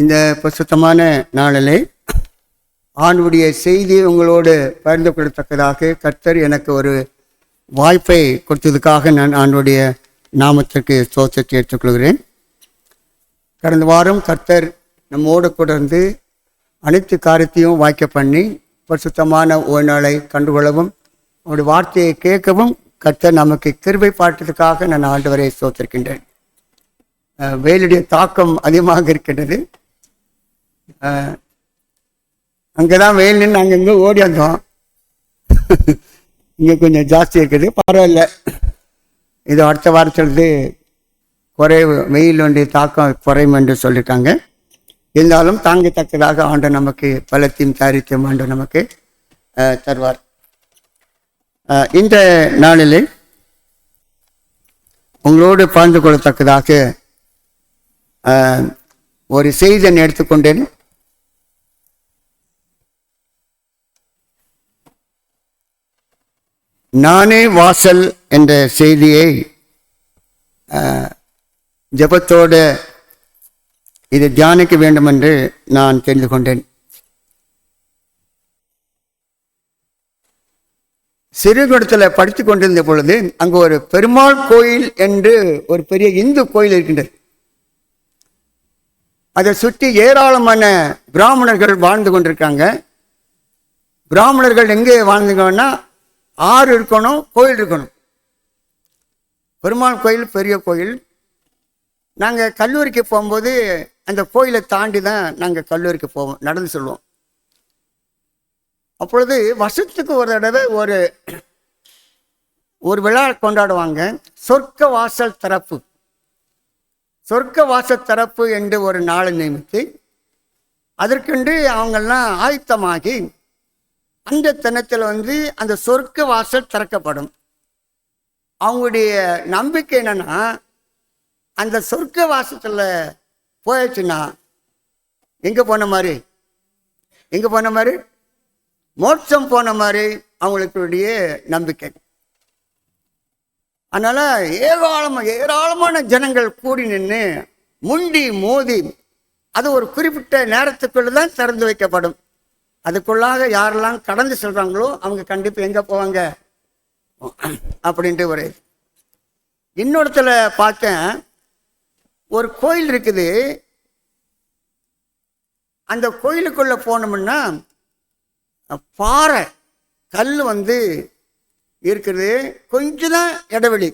இந்த பரிசுத்தமான நாளிலே ஆண்டுடைய செய்தியை உங்களோடு பகிர்ந்து கொள்ளத்தக்கதாக கர்த்தர் எனக்கு ஒரு வாய்ப்பை கொடுத்ததுக்காக நான் ஆண்டுடைய நாமத்திற்கு ஸ்தோத்திரத்தை ஏற்றுக்கொள்கிறேன். கடந்த வாரம் கர்த்தர் நம்மோடு கூட இருந்து அனைத்து காரியத்தையும் வாய்க்க பண்ணி பரிசுத்தமான ஒரு நாளை கண்டுகொள்ளவும் அவருடைய வார்த்தையை கேட்கவும் கர்த்தர் நமக்கு கிருபை பாட்டதுக்காக நான் ஆண்டவரை ஸ்தோத்திருக்கின்றேன். வெயிலுடைய தாக்கம் அதிகமாக இருக்கின்றது. அங்கேதான் வெயில் நின்று அங்கங்கே ஓடி வந்தோம். இங்கே கொஞ்சம் ஜாஸ்தி இருக்குது, பரவாயில்ல. இது அடுத்த வாரத்திலிருந்து குறைவு, வெயிலுடைய தாக்கம் குறையும் என்று சொல்லியிருக்காங்க. இருந்தாலும் தாங்கத்தக்கதாக ஆண்டு நமக்கு பலத்தையும் தயாரித்தையும் ஆண்டு நமக்கு தருவார். இந்த நாளிலே உங்களோடு பகிர்ந்து கொள்ளத்தக்கதாக ஒரு செய்தியை எடுத்துக்கொண்டேன். நானே வாசல் என்ற செய்தியை ஜெபத்தோடு இதை தியானிக்க வேண்டும் என்று நான் தெரிந்து கொண்டேன். சிறுகுடத்தில் படித்து கொண்டிருந்த பொழுது அங்கு ஒரு பெருமாள் கோயில் என்று ஒரு பெரிய இந்து கோயில் இருக்கின்றது. அதை சுற்றி ஏராளமான பிராமணர்கள் வாழ்ந்து கொண்டிருக்காங்க. பிராமணர்கள் எங்கே வாழ்ந்துங்கன்னா ஆறு இருக்கணும், கோயில் இருக்கணும். பெருமாள் கோயில் பெரிய கோயில். நாங்கள் கல்லூரிக்கு போகும்போது அந்த கோயிலை தாண்டி தான் நாங்கள் கல்லூரிக்கு போவோம், நடந்து சொல்லுவோம். அப்பொழுது வருஷத்துக்கு ஒரு தடவை ஒரு விழா கொண்டாடுவாங்க. சொர்க்க வாசல் திறப்பு. சொர்க்க வாசல் திறப்பு என்று ஒரு நாளை நியமித்து அதற்கென்று அவங்கெல்லாம் ஆயத்தமாகி அந்த தினத்தில் அந்த சொர்க்க வாசல் திறக்கப்படும். அவங்களுடைய நம்பிக்கை என்னன்னா, அந்த சொர்க்க வாசத்தில் போயிடுச்சுன்னா எங்கே போன மாதிரி மோட்சம் போன மாதிரி அவங்களுடைய நம்பிக்கை. அதனால ஏராளமான ஜனங்கள் கூடி நின்று முண்டி மோதி அது ஒரு குறிப்பிட்ட நேரத்துக்குள்ள தான் திறந்து வைக்கப்படும். அதுக்குள்ளாக யாரெல்லாம் கடந்து செல்றாங்களோ அவங்க கண்டிப்பாக எங்கே போவாங்க அப்படின்ட்டு ஒரு இன்னொருத்துல பார்த்தேன். ஒரு கோயில் இருக்குது. அந்த கோயிலுக்குள்ள போனோம்னா பாறை கல் இருக்குது, கொஞ்சம் தான் இடைவெளி.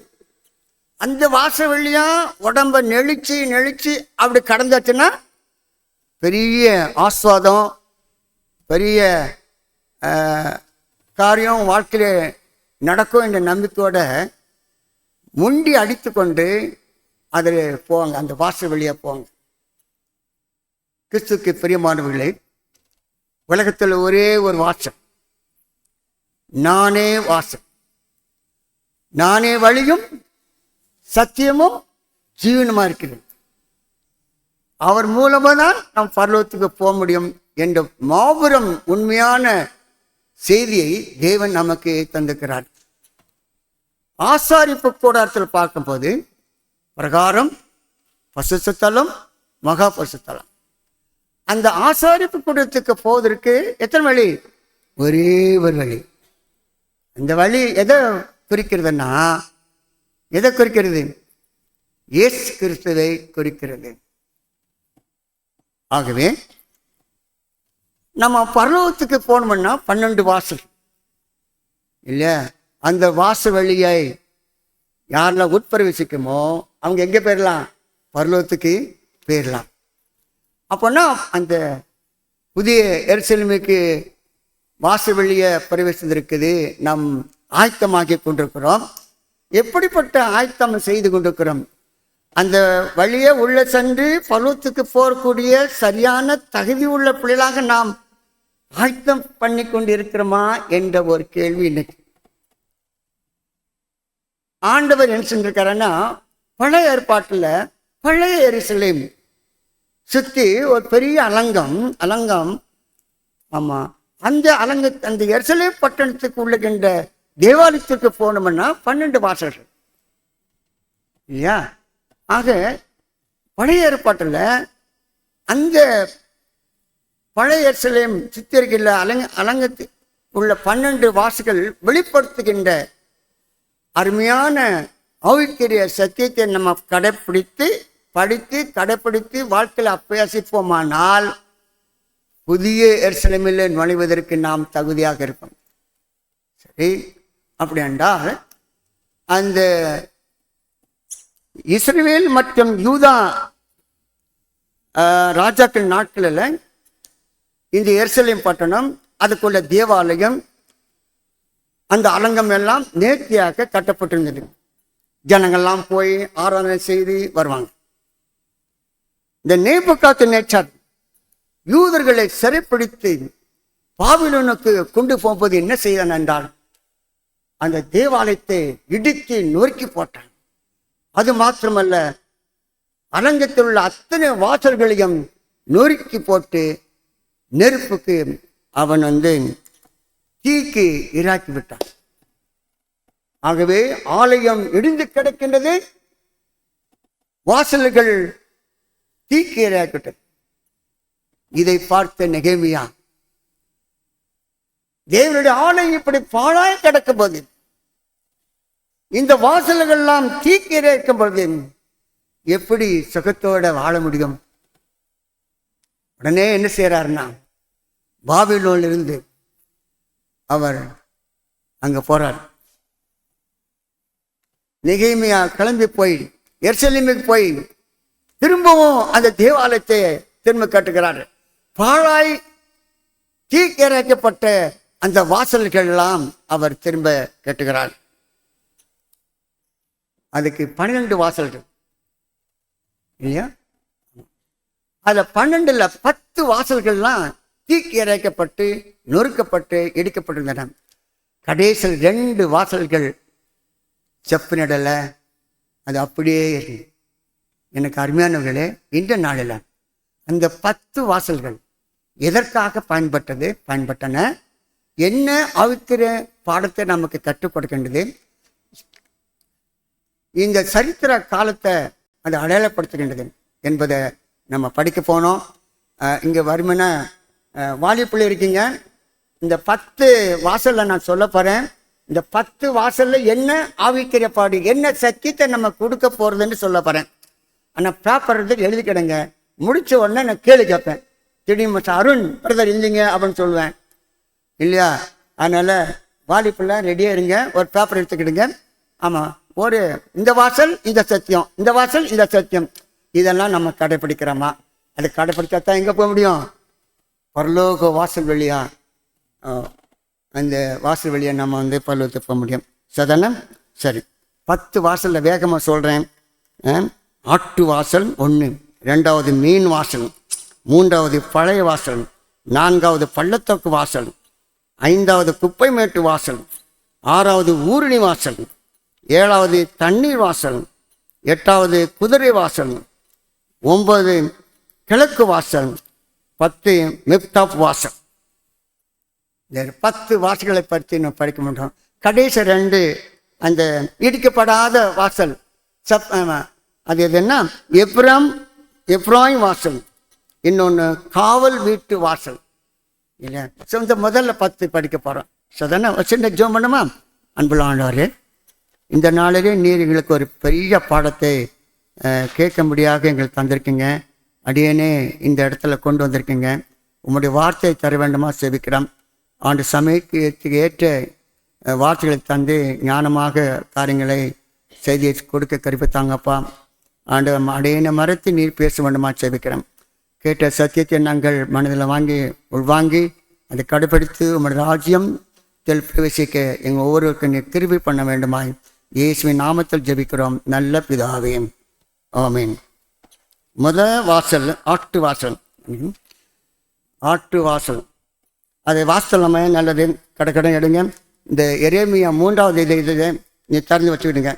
அந்த வாசல் வழியா உடம்ப நெளிச்சு அப்படி கடந்தாச்சுன்னா பெரிய ஆஸ்வாதம், பெரிய காரியம் வாழ்க்கையில நடக்கும் என்ற நம்பிக்கையோட முண்டி அடித்து கொண்டு அதில் போவாங்க, அந்த வாசல் வழியாக போவாங்க. கிறிஸ்துக்கு பிரியமானவர்களே, உலகத்தில் ஒரே ஒரு வாசல், நானே வாசல், நானே வழியும் சத்தியமும் ஜீவனுமா இருக்கிறது. அவர் மூலமாக தான் நாம் பரலோகத்துக்கு போக முடியும் என்ற மாபெரும் உண்மையான செய்தியை தேவன் நமக்கு தந்திருக்கிறார். ஆசாரிப்பு கூடாரத்தில் பார்க்கும்போது பிரகாரம், பரிசுத்தலம், மகா பரிசுத்தலம். அந்த ஆசாரிப்பு கூடத்துக்கு போவதற்கு எத்தனை வழி? ஒரே ஒரு வழி. அந்த வழி எதை குறிக்கிறதுன்னா, எதை குறிக்கிறது? இயேசு கிறிஸ்துவை குறிக்கிறது. ஆகவே நம்ம பரலோகத்துக்கு போனோம்னா 12 வாசல் இல்லையா? அந்த வாசல் வழியை யாரெல்லாம் உட்பிரவேசிக்குமோ அவங்க எங்கே போயிடலாம்? பரலோகத்துக்கு போயிடலாம். அப்போன்னா அந்த புதிய எருசலேமுக்கு வாசல் வழியை பிரவேசித்திருக்குது. நாம் ஆயத்தமாக்கி கொண்டிருக்கிறோம். எப்படிப்பட்ட ஆயத்தம் செய்து கொண்டிருக்கிறோம்? அந்த வழியை உள்ள சென்று பரலோகத்துக்கு போகக்கூடிய சரியான தகுதி உள்ள பிள்ளைகளாக நாம் ஆயத்தம் பண்ணி கொண்டு இருக்கிறோமா என்ற ஒரு கேள்வி இன்னைக்கு. ஆண்டவர் என்ன செஞ்சிருக்காருன்னா, பழைய ஏற்பாட்டில் பழைய எருசலேம் சுற்றி ஒரு பெரிய அலங்கம் ஆமாம், அந்த எருசலேம் பட்டணத்துக்கு உள்ளகின்ற தேவாலயத்துக்கு போனோம்னா 12 வாசல்கள் இல்லையா? ஆக பழைய ஏற்பாட்டில் அந்த பழைய எருசலேம் சித்தரிக்கிற அலங்கத்து உள்ள 12 வாசல்கள் வெளிப்படுத்துகின்ற அருமையான ஆவிக்குரிய சத்தியத்தை நம்ம படித்து கடைப்பிடித்து வாழ்க்கையில் அபியாசிப்போமானால் புதிய எருசலேமில் நுழைவதற்கு நாம் தகுதியாக இருப்போம். சரி, அப்படி என்றால் அந்த இஸ்ரவேல் மற்றும் யூதா ராஜாக்கள் நாட்களில் இந்த எருசலேம் பட்டணம், அதுக்குள்ள தேவாலயம், அந்த அலங்கம் எல்லாம் நேர்த்தியாக கட்டப்பட்டிருந்தது. ஜனங்கள்லாம் போய் ஆராதனை செய்து வருவாங்க. இந்த நேபுகாத்நேச்சார் யூதர்களை சிறைப்பிடித்து பாபிலோனுக்கு கொண்டு போவது என்ன செய்தான் என்றால், அந்த தேவாலயத்தை இடித்து நொறுக்கி போட்டான். அது மாத்திரமல்ல, அலங்கத்தில் உள்ள அத்தனை வாசல்களையும் நொறுக்கி போட்டு நெருப்புக்கு அவன் தீக்கு இராக்கி விட்டான். ஆகவே ஆலயம் இடிந்து கிடக்கின்றது, வாசல்கள் தீக்கு இரையாக்கிவிட்டது. இதை பார்த்த நெகேமியா, தேவனுடைய ஆலயம் இப்படி பாழாய் கிடக்கும் போது, இந்த வாசல்கள் எல்லாம் தீக்கு இரையாக்கும் போது எப்படி சுகத்தோட வாழ முடியும்? உடனே என்ன செய்யறாருன்னா, பாபிலோனில் இருந்து அவர் அங்க போறார். நெகேமியா கிளம்பி போய் எருசலேமுக்கு போய் திரும்பவும் அந்த தேவாலயத்தை திரும்ப கட்டுகிறார். பாழாய் தீக்கிரைக்கப்பட்ட அந்த வாசல்கள் எல்லாம் அவர் திரும்ப கட்டுகிறார். அதுக்கு 12 வாசல்கள் இல்லையா? அதுல 12ல் 10 வாசல்கள்லாம் தீக்கி இறைக்கப்பட்டு நொறுக்கப்பட்டு இடிக்கப்பட்டிருந்தன. கடைசியில் 2 வாசல்கள் செப்பு நடல, அது அப்படியே. எனக்கு அருமையானவர்களே, இந்த நாளில் அந்த 10 வாசல்கள் எதற்காக பயன்பட்டன? என்ன ஆவிக்கிற பாடத்தை நமக்கு கற்றுக் கொடுக்கின்றது? இந்த சரித்திர காலத்தை அது அடையாளப்படுத்துகின்றது என்பதை நம்ம படிக்க போனோம். இங்கே வருமன வாலிப்புள்ள இருக்கீங்க. இந்த 10 வாசலில் நான் சொல்ல போகிறேன். இந்த 10 வாசலில் என்ன ஆவிக்கிற பாடு, என்ன சத்தியத்தை நம்ம கொடுக்க போகிறதுன்னு சொல்ல போகிறேன். ஆனால் பேப்பர் எழுதிக்கிடுங்க. முடித்த உடனே நான் கேள்வி கேட்பேன். திடீர்னு அருண் பிரதர் இல்லைங்க அப்படின்னு சொல்லுவேன் இல்லையா? அதனால் வாலிப்புள்ள ரெடியாக இருங்க, ஒரு பேப்பர் எடுத்துக்கிடுங்க. ஆமாம், ஒரு இந்த வாசல் இந்த சத்தியம், இந்த வாசல் இந்த சத்தியம், இதெல்லாம் நம்ம கடைப்பிடிக்கிறோமா? அது கடைப்பிடிச்சா தான் எங்கே போக முடியும்? பரலோக வாசல் வழியா, அந்த வாசல் வழியா நம்ம பரலோகத்துக்கு போக முடியும். சதானே? சரி, 10 வாசலில் வேகமாக சொல்கிறேன். ஆட்டு வாசல் 1, 2வது மீன் வாசல், 3வது பழைய வாசல், 4வது பள்ளத்தோக்கு வாசல், 5வது குப்பை மேட்டு வாசல், 6வது ஊரணி வாசல், 7வது தண்ணீர் வாசல், 8வது குதிரை வாசல், 9 கிழக்கு வாசல், 10 மிப்தாப் வாசல். இந்த 10 வாசல்களை பற்றி நம்ம படிக்க முடியும். கடைசி 2 அந்த இடிக்கப்படாத வாசல், அது எதுன்னா எப்ராயிம் வாசல், இன்னொன்று காவல் வீட்டு வாசல் இல்லை. ஸோ இந்த முதல்ல 10 படிக்க போகிறோம். ஸோ தானே சின்ன ஜோம் பண்ணுமா? அன்புள்ள ஆண்டவரே, இந்த நாளிலே நீர் எங்களுக்கு ஒரு பெரிய பாடத்தை கேட்கும்படியாக எங்களுக்கு தந்திருக்கீங்க. அடியேனே இந்த இடத்துல கொண்டு வந்திருக்கீங்க. உங்களுடைய வார்த்தையை தர வேண்டுமா செபிக்கிறோம். ஆண்டு சமயத்துக்கு ஏற்ற வார்த்தைகளை தந்து ஞானமாக காரியங்களை செய்தியை கொடுக்க கருப்பித்தாங்கப்பா. ஆண்டு அடியேனை மறைத்து நீர் பேச வேண்டுமா செபிக்கிறோம். கேட்ட சத்தியத்தை நாங்கள் மனதில் உள்வாங்கி அதை கடைப்பிடித்து உங்களுடைய ராஜ்யம் பிரவேசிக்க எங்கள் ஒவ்வொருவருக்கும் நீர் கிருபை பண்ண வேண்டுமாய் இயேசுவின் நாமத்தில் ஜெபிக்கிறோம் நல்ல பிதாவே, ஆமீன். வாசல் ஆட்டு வாசல். ஆட்டு வாசல் அதை வாசல் நல்லது. கடை எடுங்க. இந்த எரேமியா 3வது இதை நீ திறந்து வச்சுக்கிடுங்க.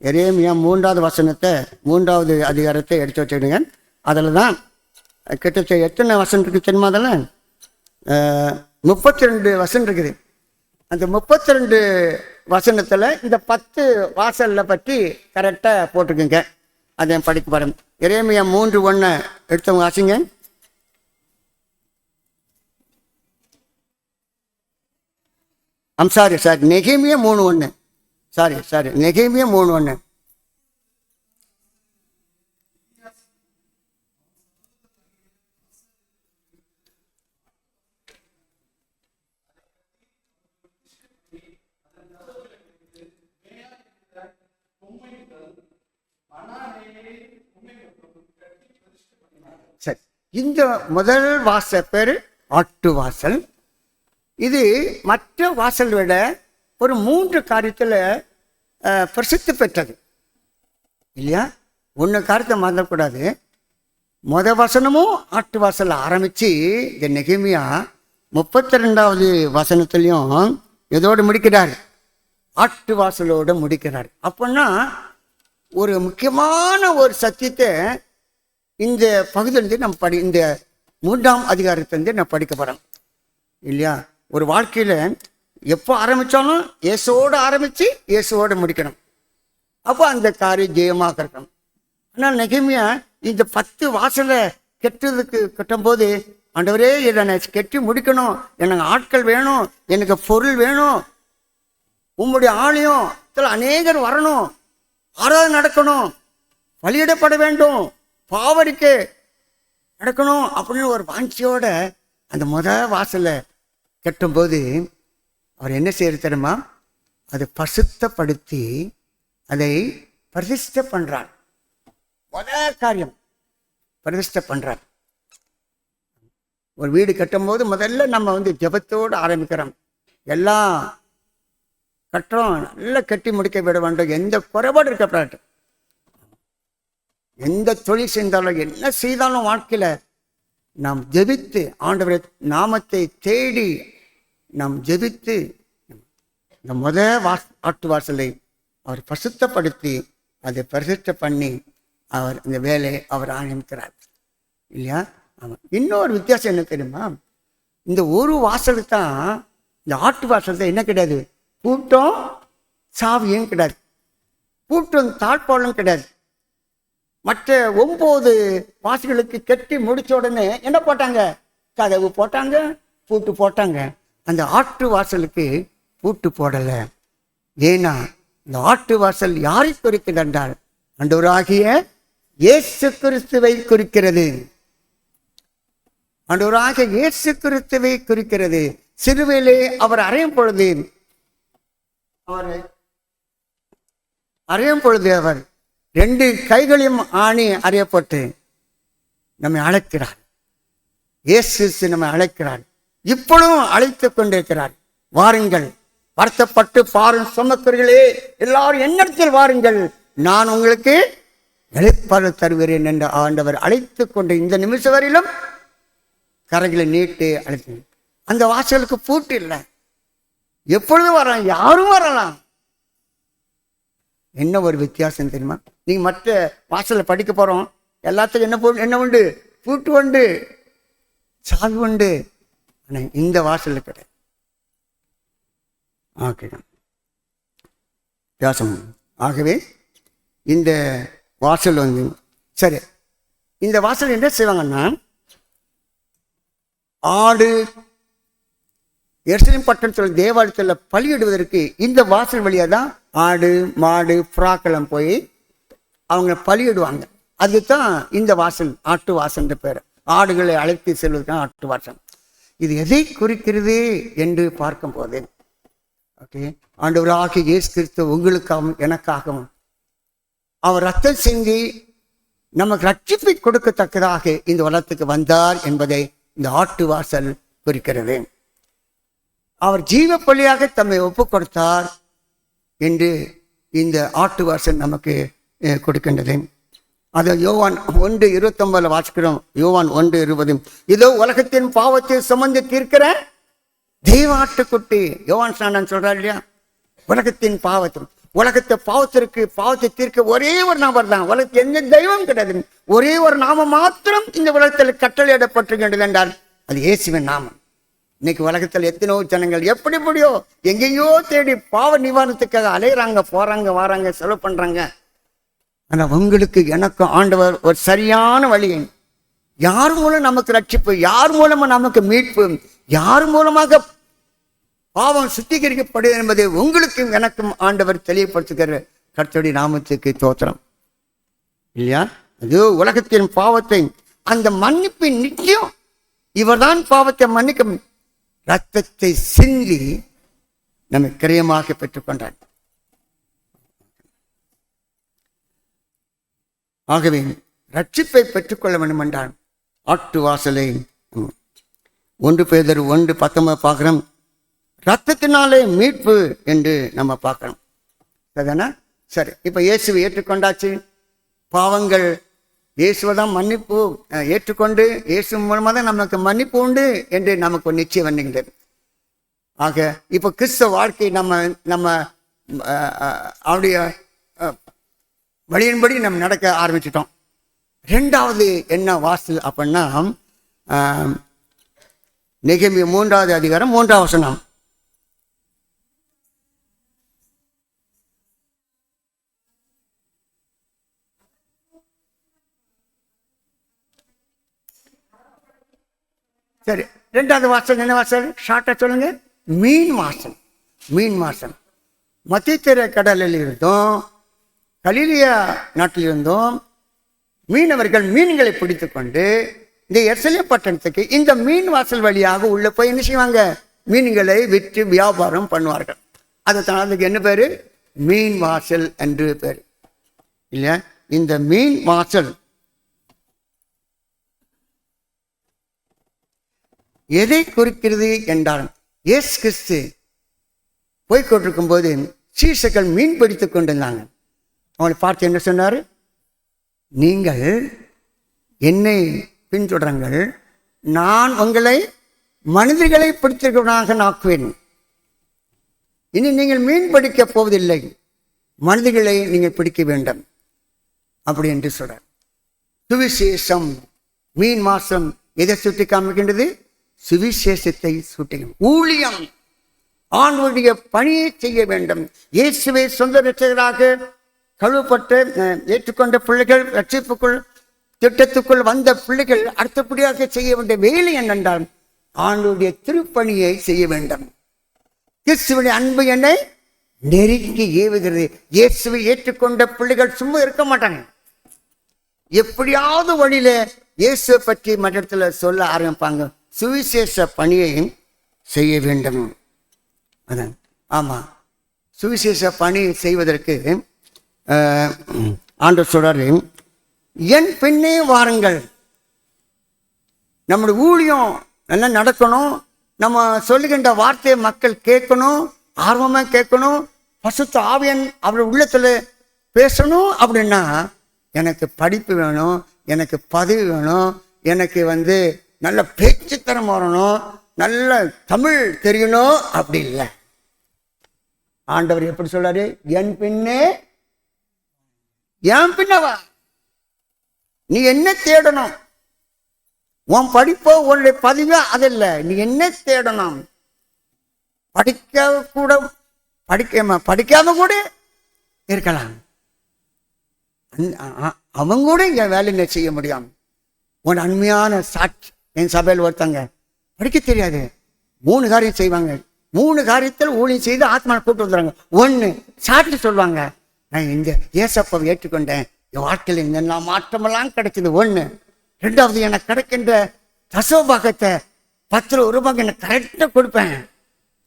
எரேமியா 3வது வசனத்தை 3வது அதிகாரத்தை எடுத்து வச்சுக்கிடுங்க. அதில் தான் கிட்டத்தட்ட எத்தனை வசனம் இருக்குது தெரியுமா? அதில் 32 வசனம் இருக்குது. அந்த 32 வசனத்தில் இந்த 10 வாசலில் பற்றி கரெக்டாக போட்டிருக்குங்க. அதை படிக்க போகிறேன். எரேமியா 3:1 எடுத்தவங்க வாசிங்க. சாரி நெகேமியா 3:1. சாரி நெகேமியா 3:1. சரி, இந்த முதல் வாசல் பேரு ஆட்டு வாசல். இது மற்ற வாசல் விட ஒரு 3 காரியத்தில் பிரசித்தி பெற்றது இல்லையா? ஒன்று காரியத்தை மறந்துடக்கூடாது. வசனமும் ஆட்டு வாசல் ஆரம்பித்து இந்த நெகேமியா 32வது வசனத்துலையும் எதோடு முடிக்கிறார்? ஆட்டு வாசலோடு முடிக்கிறார். அப்படின்னா ஒரு முக்கியமான ஒரு சத்தியத்தை இந்த பகுதியிலிருந்து நம்ம இந்த 3ஆம் அதிகாரத்திலிருந்து நான் படிக்க போகிறேன் இல்லையா? ஒரு வாழ்க்கையில் எப்போ ஆரம்பித்தாலும் இயேசுவோடு ஆரம்பித்து இயேசுவோடு முடிக்கணும். அப்போ அந்த காரியம் ஜெயமாக இருக்கணும். ஆனால் நெகேமியா இந்த 10 வாசலை கட்டும்போது, ஆண்டவரே இதை நான் கட்டி முடிக்கணும், எனக்கு ஆட்கள் வேணும், எனக்கு பொருள் வேணும், உம்முடைய ஆலயத்தில் அநேகர் வரணும், ஆராதனை நடக்கணும், பலியிடப்பட வேண்டும், பாவரிக்கை நடக்கணும் அப்படின்னு ஒரு வாஞ்சியோட அந்த வாசலை கட்டும்போது அவர் என்ன செய்யறது தெரியுமா? அதை பசுத்தப்படுத்தி அதை பிரதிஷ்டை பண்றார். காரியம் பிரதிஷ்டை பண்றார். ஒரு வீடு கட்டும்போது முதல்ல நம்ம ஜெபத்தோடு ஆரம்பிக்கிறோம். எல்லாம் கட்டுறோம், நல்லா கட்டி முடிக்க விட வேண்டும், எந்த குறைபாடு இருக்கப்படாது. எந்த தொழில் செய்தாலும் என்ன செய்தாலும் வாழ்க்கையில நாம் ஜெபித்து ஆண்டவரை நாமத்தை தேடி நாம் ஜெபித்து இந்த ஆட்டு வாசலை அவர் பசுத்தப்படுத்தி அதை பிரசித்த பண்ணி அவர் இந்த வேலையை அவர் ஆரம்பிக்கிறார் இல்லையா? ஆமாம். இன்னொரு வித்தியாசம் என்ன தெரியுமா? இந்த ஒரு வாசலுக்கு தான், இந்த ஆட்டு வாசல் தான் என்ன கிடையாது, பூட்டும் சாவியும் கிடையாது, பூட்டும் தாழ்பாலும் கிடையாது. மற்ற 9 வாசல்களுக்கு கட்டி முடிச்ச உடனே என்ன போட்டாங்க? கதவு போட்டாங்க, பூட்டு போட்டாங்க. அந்த ஆட்டு வாசலுக்கு பூட்டு போடலை. ஏன்னா இந்த ஆட்டு வாசல் யாரை குறிக்கிறது என்றால் ஆண்டவராகிய இயேசு கிறிஸ்துவை குறிக்கிறது. ஆண்டவராகிய இயேசு கிறிஸ்துவை குறிக்கிறது. சிலுவையிலே அவர் அறையும் பொழுது அவர் 2 கைகளையும் ஆணி அறியப்பட்டு நம்மை அழைக்கிறார். இயேசு நம்மை அழைக்கிறார். இப்பொழுதும் அழைத்து கொண்டிருக்கிறார். வாருங்கள், வருத்தப்பட்டு பாரும் சுமக்கிறீர்களே எல்லாரும் என்னிடத்தில் வாருங்கள், நான் உங்களுக்கு இளைப்பாறுதல் தருகிறேன் என்று ஆண்டவர் அழைத்து கொண்டு இந்த நிமிஷம் வரையிலும் கரைகளை நீட்டு அழைத்து. அந்த வாசலுக்கு பூட்டு இல்லை. எப்பொழுதும் வரலாம், யாரும் வரலாம். என்ன ஒரு வித்தியாசம் தெரியுமா? நீங்க மற்ற வாசலை படிக்க போறோம், எல்லாத்துக்கும் என்ன உண்டு? பூட்டு உண்டு, சாவி உண்டு. ஆனால் இந்த வாசல் கிடையாது. வித்தியாசம். ஆகவே இந்த வாசல் சரி, இந்த வாசல் என்ன செய்வாங்கன்னா, ஆடு எருசலேம் பட்டணத்தில் தேவாலயத்தில் பலியிடுவதற்கு இந்த வாசல் வழியாக தான் ஆடு மாடு புறாக்களம் போய் அவங்க பலியிடுவாங்க. அதுதான் இந்த வாசல், ஆட்டு வாசல் பேர். ஆடுகளை அழைத்து செல்வதுதான் ஆட்டு வாசல். இது எதை குறிக்கிறது என்று பார்க்கும்போது, ஆண்டவராகிய இயேசு கிறிஸ்து உங்களுக்காகவும் எனக்காகவும் அவர் ரத்தம் சிந்தி நமக்கு ரட்சிப்பை கொடுக்கத்தக்கதாக இந்த உலகத்துக்கு வந்தார் என்பதை இந்த ஆட்டு வாசல் குறிக்கிறது. அவர் ஜீவ பலியாக தம்மை ஒப்பு கொடுத்தார் என்று இந்த ஆட்டு வாசல் நமக்கு கொடுக்கின்றது. அது யோவான் 1:29 வாசிக்கிறோம். யோவான் 1:20, இதோ உலகத்தின் பாவத்தை சுமந்து தீர்க்கிற தெய்வ ஆட்டுக்குட்டி. யோவான் ஸ்நானன் சொல்றாரு இல்லையா, உலகத்தின் பாவத்தை தீர்க்க ஒரே ஒரு நபர் தான். உலகத்தில் எந்த தெய்வம் கிடையாது, ஒரே ஒரு நாமம் மாத்திரம் இந்த உலகத்தில் கட்டளையிடப்பட்டிருக்கின்றது என்றால் அது இயேசுவின் நாமம். இன்னைக்கு உலகத்தில் எத்தனோ ஜனங்கள் எப்படியோ எங்கெங்கயோ தேடி பாவ நிவாரணத்துக்காக அலையிறாங்க, போறாங்க, வராங்க, செலவு பண்றாங்க. ஆனால் உங்களுக்கு எனக்கு ஆண்டவர் ஒரு சரியான வழியை, யார் மூலம் நமக்கு ரட்சிப்பு, யார் மூலமா நமக்கு மீட்பு, யார் மூலமாக பாவம் சுத்திகரிக்கப்படுது என்பதை உங்களுக்கும் எனக்கும் ஆண்டவர் தெளிவுபடுத்துகிற கர்த்தருடைய நாமத்துக்கு தோத்திரம் இல்லையா? அது உலகத்தின் பாவத்தை அந்த மன்னிப்பின் நிச்சயம் இவர்தான் பாவத்தை மன்னிக்கும் ரத்தத்தை சிந்தி நம்மை கிரயமாக பெற்றுக்கொண்டார். ஆகவே ரட்சிப்பை பெற்றுக்கொள்ள வேண்டும் என்றால் ஆட்டு வாசலை 1 பேதுரு 1:19 பார்க்கிறோம். ரத்தத்தினாலே மீட்பு என்று நம்ம பார்க்கிறோம். சரிதானா? சரி, இப்போ இயேசுவை ஏற்றுக்கொண்டாச்சு. பாவங்கள் இயேசுவை தான் மன்னிப்பு ஏற்றுக்கொண்டு இயேசு மூலமாக தான் நமக்கு மன்னிப்பு உண்டு என்று நமக்கு ஒரு நிச்சயம் வந்துகின்றது. ஆக இப்போ கிறிஸ்தவ வாழ்க்கை நம்ம அவருடைய வழியின்படி நம்ம நடக்க ஆரம்பிச்சிட்டோம். 2வது என்ன வாசல் அப்படின்னா நெகேமியா 3வது அதிகாரம் 3வது வசனம். சரி, 2வது வாசல் என்ன வாசல்? ஷார்ட்டா சொல்லுங்க. மீன் வாசல். மீன் வாசல் மத்திய கடலில் இருந்தும் கலிலியா நாட்டில் இருந்தும் மீனவர்கள் மீன்களை பிடித்து கொண்டு இந்த எருசலேம் பட்டணத்துக்கு இந்த மீன் வாசல் வழியாக உள்ள போய் என்ன செய்வாங்க? மீன்களை விற்று வியாபாரம் பண்ணுவார்கள். அதுதான் அதுக்கு என்ன பேரு? மீன் வாசல் என்று பேர் இல்லையா? இந்த மீன் வாசல் எதை குறிக்கிறது என்றால், இயேசு கிறிஸ்து போய்கொண்டிருக்கும் போது சீசர்கள் மீன் பிடித்துக் கொண்டிருந்தாங்க. அவங்களை பார்த்து என்ன சொன்னார்? நீங்கள் என்னை பின்தொடருங்கள், நான் உங்களை மனிதர்களை பிடித்திருக்கிறவனாக ஆக்குவேன். இனி நீங்கள் மீன் பிடிக்கப் போவதில்லை, மனிதர்களை நீங்கள் பிடிக்க வேண்டும் அப்படி என்று சொல்றார். சுவிசேஷம் மீன் மாசம் எதை சுட்டி காமிக்கின்றது? சுவிசேஷத்தை சுட்டி. ஊழியம், ஆண்டவருடைய பணியை செய்ய வேண்டும். இயேசுவை சொந்த ரட்சகராக கழுவப்பட்டு ஏற்றுக்கொண்ட பிள்ளைகள், ரட்சிப்புக்குள் திட்டத்துக்குள் வந்த பிள்ளைகள் அடுத்தபடியாக செய்ய வேண்டிய வேலை என்னென்றால் ஆண்டவருடைய திருப்பணியை செய்ய வேண்டும். கிறிஸ்துவின் அன்பு என்னை நெருங்கி ஏவுகிறது. இயேசுவை ஏற்றுக்கொண்ட பிள்ளைகள் சும்மா இருக்க மாட்டாங்க. எப்படியாவது வழியில இயேசுவை பற்றி மற்றத்துல சொல்ல ஆரம்பிப்பாங்க. சுவிசேஷ பணியை செய்ய வேண்டும். அதான் ஆமா, சுவிசேஷ பணி செய்வதற்கு ஆண்டவர் சொல்றாரு, என் பின்னே வாருங்கள். நம்முடைய ஊழியம் நல்லா நடக்கணும். நம்ம சொல்லுகின்ற வார்த்தையை மக்கள் கேட்கணும், ஆர்வமா கேட்கணும். பசுத்த ஆவியன் அவர் உள்ளத்துல பேசணும். அப்படின்னா எனக்கு படிப்பு வேணும், எனக்கு பதவி வேணும், எனக்கு நல்ல பேச்சுத்தரம் வரணும், நல்ல தமிழ் தெரியணும். அப்படி இல்லை. ஆண்டவர் எப்படி சொல்றாரு? என் பின்னே, என் பின்னவா. நீ என்ன தேடணும்? உன் படிப்போ உன்னுடைய பதிவோ அதில்லை. நீ என்ன தேடணும்? படிக்காம கூட இருக்கலாம். அவங்க கூட இங்க வேலைங்க செய்ய முடியும். உன் அண்மையான சாட்சி. என் சபையில் ஒருத்தங்க படிக்க தெரியாது, 3 காரியம் செய்வாங்க. 3 காரியத்தில் ஊழியம் செய்து ஆத்மா கூட்டு வந்துடுறாங்க. 1 சாட்சி சொல்லுவாங்க, நான் இந்த ஏசப்பாவை ஏற்றுக்கொண்டேன், என் வாழ்க்கையில் இந்த மாற்றமெல்லாம் கிடைச்சது. 1. 2வது, எனக்கு கிடைக்கின்ற தசோபாகத்தை 10 ரூபாய்க்கு எனக்கு கரெக்டாக கொடுப்பேன்,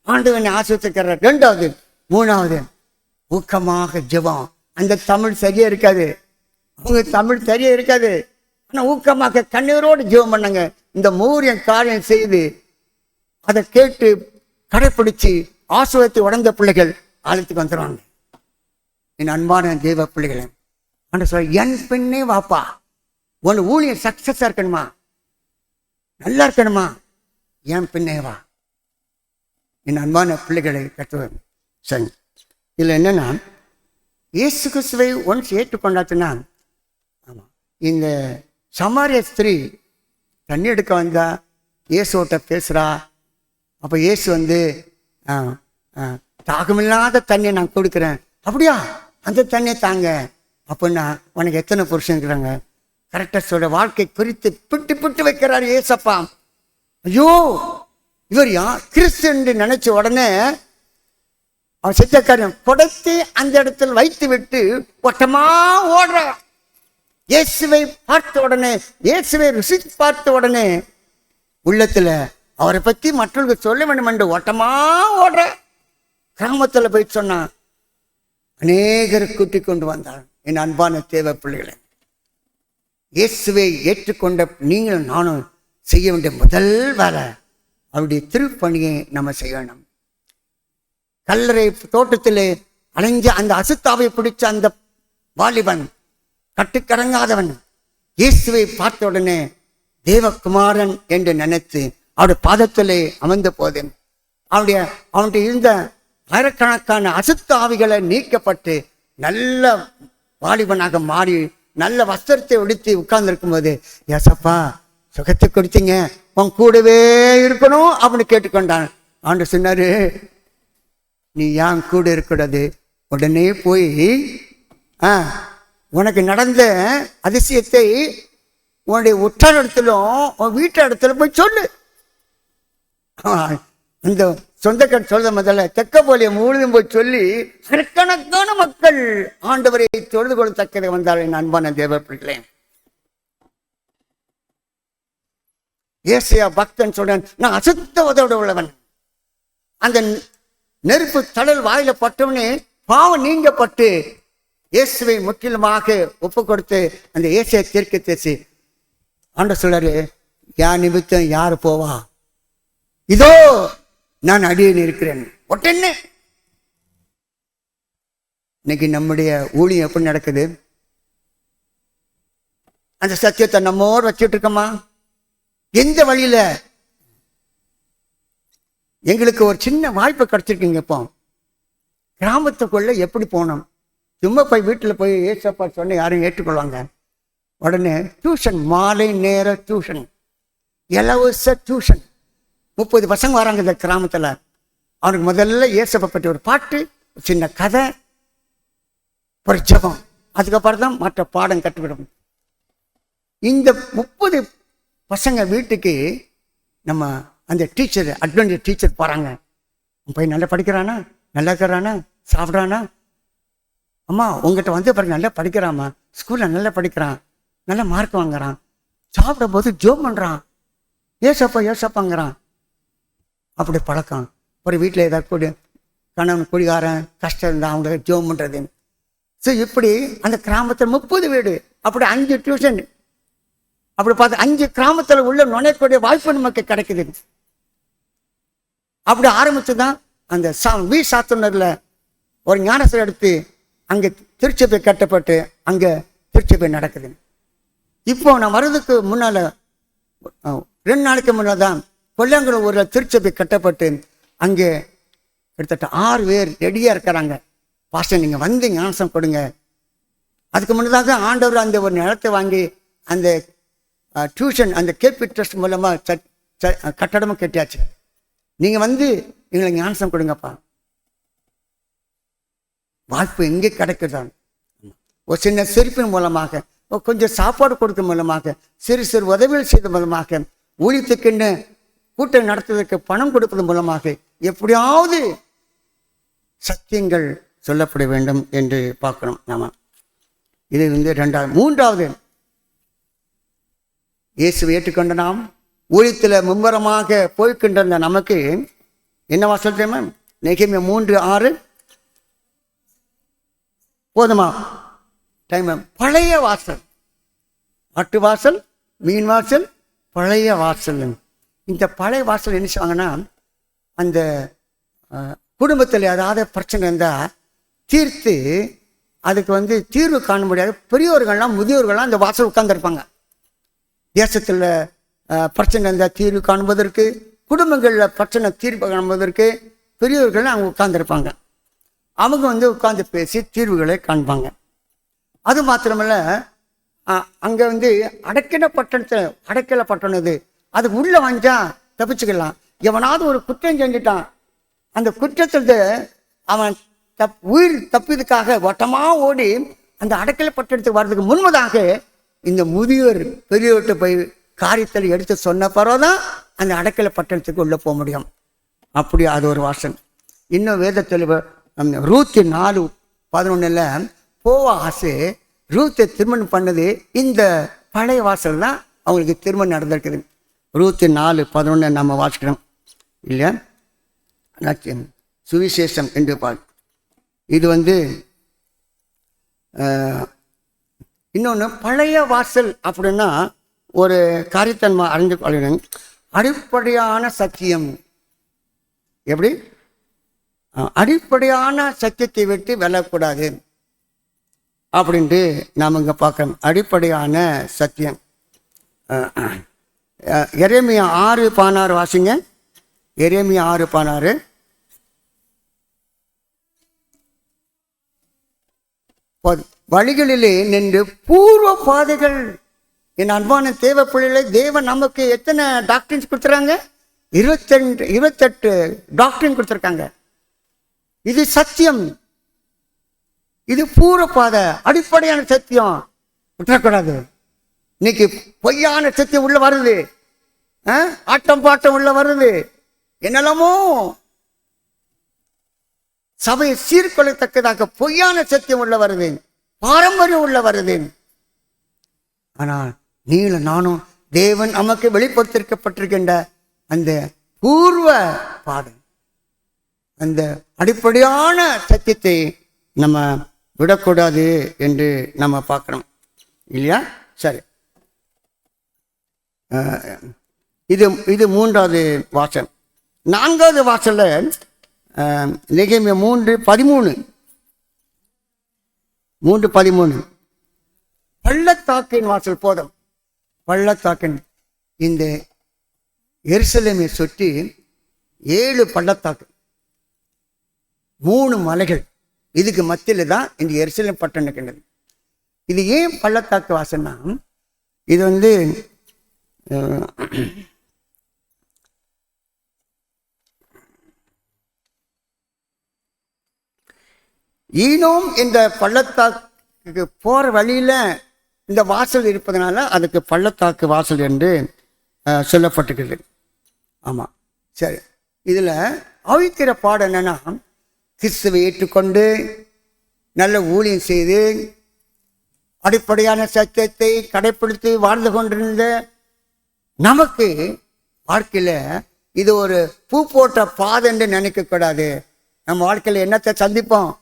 ஆண்டவனை ஆசிரியர். 2வது. 3வது, ஊக்கமாக ஜெபம். அந்த தமிழ் சரியா இருக்காது, அவங்க தமிழ் சரியா இருக்காது, ஆனால் ஊக்கமாக கண்ணீரோடு ஜெபம் பண்ணாங்க. இந்த 3 காரியம் செய்து அதை கேட்டு கடைப்பிடிச்சு ஆசுவத்தை உடந்த பிள்ளைகள் ஆலயத்துக்கு வந்துடுவாங்க. என் அன்பான தெய்வ பிள்ளைகளை ஆண்டு சொல்ல, என் பின்னே வாப்பா. உன் ஊழியம் சக்சஸா இருக்கணுமா, நல்லா இருக்கணுமா, என் பின்னே வா. என் அன்பான பிள்ளைகளை கற்றுவேன். சரி, இதில் என்னன்னா, இயேசு கிறிஸ்துவை ஒன்ஸ் ஏற்றுக்கொண்டாச்சுன்னா, ஆமாம், இந்த சமாரிய ஸ்திரீ தண்ணி எடுக்க வந்தா, இயேசுகிட்ட பேசுகிறா. அப்போ இயேசு தாகமில்லாத தண்ணியை நான் கொடுக்குறேன். அப்படியா, அந்த தண்ணியை தாங்க. அப்படின்னா உனக்கு எத்தனை புருஷன் இருக்கிறாங்க? கரெக்டாக சொல்ற வாழ்க்கை குறித்து பிட்டு பிட்டு வைக்கிறார் ஏசப்பா. ஐயோ, இவர் கிறிஸ்து என்று நினைச்ச உடனே அவன் செத்த காரியம் கொடுத்து அந்த இடத்தில் வைத்து விட்டு ஒட்டமா ஓடுற. இயேசுவை பார்த்த உடனே, இயேசுவை ருசி பார்த்த உடனே உள்ளத்துல அவரை பற்றி மற்றவர்களுக்கு சொல்ல வேண்டும் என்று ஓட்டமா ஓடுற. கிராமத்தில் போய் சொன்னான். அநேகரை கூட்டி கொண்டு வந்தார். என் அன்பான தேவ பிள்ளைகளை, இயேசுவை ஏற்றுக்கொண்ட நீங்களும் நானும் செய்ய வேண்டிய முதல் வேலை அவருடைய திருப்பணியை நம்ம செய்யணும். கல்லறை தோட்டத்திலே அலைஞ்ச அந்த அசுத்தாவை பிடிச்ச அந்த வாலிபன், கட்டுக்கடங்காதவன், இயேசுவை பார்த்த உடனே தேவகுமாரன் என்று நினைத்து அவருடைய பாதத்திலே அமர்ந்த போது அவனுடைய இருந்த ஆயிரக்கணக்கான அசுத்தாவிகளை நீக்கப்பட்டு நல்ல வாலிபனாக மாறி நல்ல வஸ்திரத்தை உடுத்தி உட்கார்ந்து இருக்கும்போது, ஏசப்பா சுகத்தை கொடுத்தீங்க, உன் கூடவே இருக்கணும் அப்படின்னு கேட்டுக்கொண்டான். ஆண்டு சொன்னாரு, நீ ஏன் கூட இருக்கக்கூடாது? உடனே போய் உனக்கு நடந்த அதிசயத்தை உன்னுடைய உற்றார் இடத்திலும் உன் வீட்டு இடத்துல போய் சொல்லு. இந்த சொந்தக்கார சொல்ல முதல்ல தெக்க போலிய முழுதும் போய் சொல்லி கணக்கான மக்கள் ஆண்டவரை தொழுது கொள்ளத்தக்கதை வந்தார்கள். அன்பான தேவ பிள்ளைகளே, ஏசையா பக்தன் சொல்றேன், நான் அசுத்த உதவிட உள்ளவன். அந்த நெருப்பு தடல் வாயில பட்டவனே பாவம் நீங்கப்பட்டு இயேசுவை முற்றிலுமாக ஒப்பு கொடுத்து அந்த ஏசையை தீர்க்க தேசி ஆண்ட சொல்றாரு, யார் நிமித்தம் யாரு போவா? இதோ நான் அடியேன் இருக்கிறேன். ஒட்டென்ன இன்னைக்கு நம்முடைய ஊழியம் எப்படி நடக்குது? அந்த சத்தியத்தை நம்மோடு வச்சுட்டு இருக்கோமா? எந்த வழியில? எங்களுக்கு ஒரு சின்ன வாய்ப்பு கிடைச்சிருக்கீங்க. இப்போ கிராமத்துக்குள்ள எப்படி போனோம்? சும்மா போய் வீட்டில் போய் ஏசப்பா சொன்ன யாரும் ஏற்றுக்கொள்வாங்க? உடனே டியூஷன், மாலை நேர டியூஷன், இலவச டியூஷன். 30 பசங்க வராங்க இந்த கிராமத்தில். அவனுக்கு முதல்ல ஏசப்பை பற்றி ஒரு பாட்டு, சின்ன கதை, ஒரு ஜபம், அதுக்கப்புறம் தான் மற்ற பாடம் கற்றுக்கிடும். இந்த 30 பசங்க வீட்டுக்கு நம்ம அந்த டீச்சர், அட்வான்டேஜ் டீச்சர் போகிறாங்க. பையன் நல்லா படிக்கிறானா, நல்லா இருக்கிறானா, சாப்பிட்றானா? அம்மா உங்ககிட்ட வந்து பாருங்க, நல்லா படிக்கிறாம்மா, ஸ்கூலில் நல்லா படிக்கிறான், நல்லா மார்க் வாங்குறான், சாப்பிடும் போது ஜோம் பண்ணுறான், ஏசப்பா ஏசப்பாங்கிறான். அப்படி பழக்கம். ஒரு வீட்டில் ஏதாவது கூடி கணவன் குடிகாரன் கஷ்டம் இருந்தால் அவங்க ஜோம் பண்ணுறது. ஸோ இப்படி அந்த கிராமத்தில் 30 வீடு, அப்படி 5 டியூஷன், அப்படி பார்த்து 5 கிராமத்தில் உள்ள நுழையக்கூடிய வாய்ப்பு நமக்கு கிடைக்குது. அப்படி ஆரம்பித்து தான் அந்த சாத்தனூரில் ஒரு ஞானசரை எடுத்து அங்கே திருச்சபை கட்டப்பட்டு அங்கே திருச்சபை நடக்குது. இப்போ நான் வர்றதுக்கு முன்னால் 2 நாளைக்கு முன்னால் தான் கொல்லாங்குள ஊரில் திருச்சபை கட்டப்பட்டு அங்கே கிட்டத்தட்ட 6 பேர் ரெடியாக இருக்கிறாங்க. பாஸ்டர் நீங்கள் வந்து ஞானசம் கொடுங்க. அதுக்கு முன்னதாக ஆண்டவர் அந்த ஒரு நிலத்தை வாங்கி அந்த டியூஷன், அந்த கேபி ட்ரஸ்ட் மூலமாக கட்டடமும் கட்டியாச்சு. நீங்கள் வந்து எங்களுக்கு ஞானசம் கொடுங்கப்பா. வாய்ப்பு எங்கே கிடைக்குதான்? ஒரு சின்ன சிரிப்பின் மூலமாக, கொஞ்சம் சாப்பாடு கொடுக்க மூலமாக, சிறு சிறு உதவிகள் செய்த மூலமாக, ஊழியத்துக்குன்னு கூட்டம் நடத்துவதற்கு பணம் கொடுப்பது மூலமாக எப்படியாவது சத்தியங்கள் சொல்லப்பட வேண்டும் என்று பார்க்கணும். நாம இது வந்து 2வது. 3வது, இயேசுவை ஏற்றுக்கொண்ட நாம் ஊழியத்தில் மும்முரமாக போய்கின்ற நமக்கு என்னவா சொல்றேன்? நெகேமியா 3:6 போதுமா டைம்? பழைய வாசல், ஆட்டு வாசல், மீன் வாசல், பழைய வாசல். இந்த பழைய வாசல் என்ன செய்வாங்கன்னா, அந்த குடும்பத்தில் ஏதாவது பிரச்சனை இருந்தால் தீர்த்து அதுக்கு வந்து தீர்வு காண முடியாது பெரியோர்கள்லாம் முதியோர்கள்லாம் அந்த வாசல் உட்கார்ந்துருப்பாங்க. தேசத்தில் பிரச்சனை இருந்தால் தீர்வு காணுவதற்கு, குடும்பங்களில் பிரச்சனை தீர்வு காணுவதற்கு பெரியோர்கள்லாம் அவங்க உட்கார்ந்துருப்பாங்க. அவங்க வந்து உட்கார்ந்து பேசி தீர்வுகளை காண்பாங்க. அது மாத்திரமல்ல, அங்கே வந்து அடைக்கல பட்டணது அதுக்கு உள்ளே வந்தா தப்பிச்சுக்கலாம். எவனாவது ஒரு குற்றம் செஞ்சுட்டான், அந்த குற்றத்தில் அவன் உயிர் தப்பியதுக்காக வட்டமாக ஓடி அந்த அடைக்கல பட்டணத்துக்கு வர்றதுக்கு முன்பதாக இந்த முதியோர் பெரியோர்கிட்ட போய் காரியத்தில் எடுத்து சொன்ன பிறகுதான் அந்த அடைக்கல பட்டணத்துக்கு உள்ளே போக முடியும். அப்படி அது ஒரு வாசல். இன்னும் வேதத்தில் ரூத் 4:11 போவாசு ரூத்தை திருமணம் பண்ணது இந்த பழைய வாசல் தான் அவங்களுக்கு திருமணம் நடந்திருக்குது. ரூத் 4:11 நம்ம வாசிக்கிறோம் இல்லையா? சுவிசேஷம் என்று பாரு. இது இன்னொன்று பழைய வாசல் அப்படின்னா ஒரு காரியத்தன்மை அறிந்து கொள்ளணும். அடிப்படையான சத்தியம். எப்படி? அடிப்படையான சத்தியத்தை விட்டு வெல்லக்கூடாது அப்படின்ட்டு நாம் இங்கே பார்க்கணும். அடிப்படையான சத்தியம். எரேமியா 6:16 வாசிங்க. எரேமியா 6:16. வழிகளிலே நின்று பூர்வ பாதைகள். என் அன்பான தேவ பிள்ளைகளை, தேவன் நமக்கு எத்தனை டாக்டரின்ஸ் கொடுத்துறாங்க? 28 டாக்டரின் கொடுத்துருக்காங்க. இது சத்தியம், இது பூர்வ பாதை, அடிப்படையான சத்தியம். விட்டுறக்கூடாது. இன்னைக்கு பொய்யான சத்தியம் உள்ள வருது, ஆட்டம் பாட்டம் உள்ள வருது, என்னெல்லாமோ சபையை சீர்கொள்ளத்தக்கதாக பொய்யான சத்தியம் உள்ள வருது, பாரம்பரியம் உள்ள வருது. ஆனால் நீல நானும் தேவன் நமக்கு வெளிப்படுத்திருக்கப்பட்டிருக்கின்ற அந்த பூர்வ பாதை, அந்த அடிப்படையான சத்தியத்தை நம்ம விடக்கூடாது என்று நம்ம பார்க்கணும் இல்லையா? சரி, இது 3வது வாசல். 4வது வாசல்ல நெகேமியா 3:13 பள்ளத்தாக்கின் வாசல். போதும். பள்ளத்தாக்கின் இந்த எருசலேமை சுற்றி 7 பள்ளத்தாக்கு, 3 மலைகள். இதுக்கு மத்தியில் தான் இந்த எருசலேம் பட்டணம் இருக்கின்றது. இது ஏன் பள்ளத்தாக்கு வாசல்னா, இது ஈனோம் இந்த பள்ளத்தாக்கு போகிற வழியில் இந்த வாசல் இருப்பதனால அதுக்கு பள்ளத்தாக்கு வாசல் என்று சொல்லப்பட்டிருக்கிறது. ஆமாம், சரி. இதில் அவிக்கிற பாடம் என்னன்னா, கிறிஸ்துவை ஏற்றுக்கொண்டு நல்ல ஊழியம் செய்து அடிப்படையான சத்தியத்தை கடைப்பிடித்து வாழ்ந்து கொண்டிருந்த நமக்கு வாழ்க்கையில் இது ஒரு பூ போட்ட பாதை என்று நினைக்கக்கூடாது. நம்ம வாழ்க்கையில் என்னத்தை சந்திப்போம்?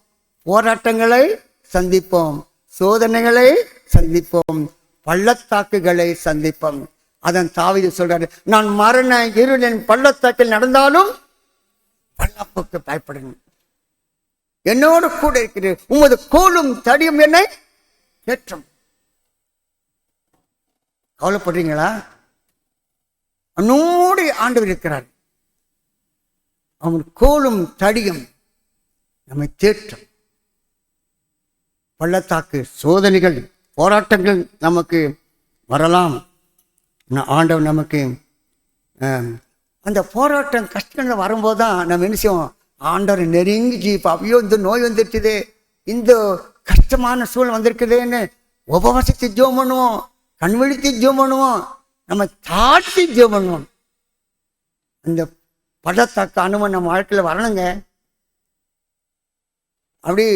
போராட்டங்களை சந்திப்போம், சோதனைகளை சந்திப்போம், பள்ளத்தாக்குகளை சந்திப்போம். அதன் தாவீது சொல்றாரு, நான் மரண இருளின் பள்ளத்தாக்கில் நடந்தாலும் பள்ளப்புக்கு பயப்படணும், என்னோடு கூட இருக்கிறது, உமது கோலும் தடியும் என்னை ஏற்றும். கவலைப்படுறீங்களா? அவனோடு ஆண்டவர் இருக்கிறார். அவன் கோலும் தடியும் நம்மை தேற்றும். பள்ளத்தாக்கு சோதனைகள் போராட்டங்கள் நமக்கு வரலாம். ஆண்டவர் நமக்கு அந்த போராட்டம் கஷ்டங்கள் வரும்போது தான் நம்ம என்ன செய்வோம்? ஆண்டவர் நெருங்கி ஜீப்பா, ஐயோ இந்த நோய் வந்துருக்குது, இந்த கஷ்டமான சூழல் வந்திருக்குதுன்னு உபவாசத்தை ஜெபம் பண்ணுவோம், கண்விழித்து ஜெபம் பண்ணுவோம், நம்ம தாட்டி ஜெபம் பண்ணுவோம். அந்த பள்ளத்தாக்கு அனுபவம் நம்ம வாழ்க்கையில் வரணுங்க. அப்படி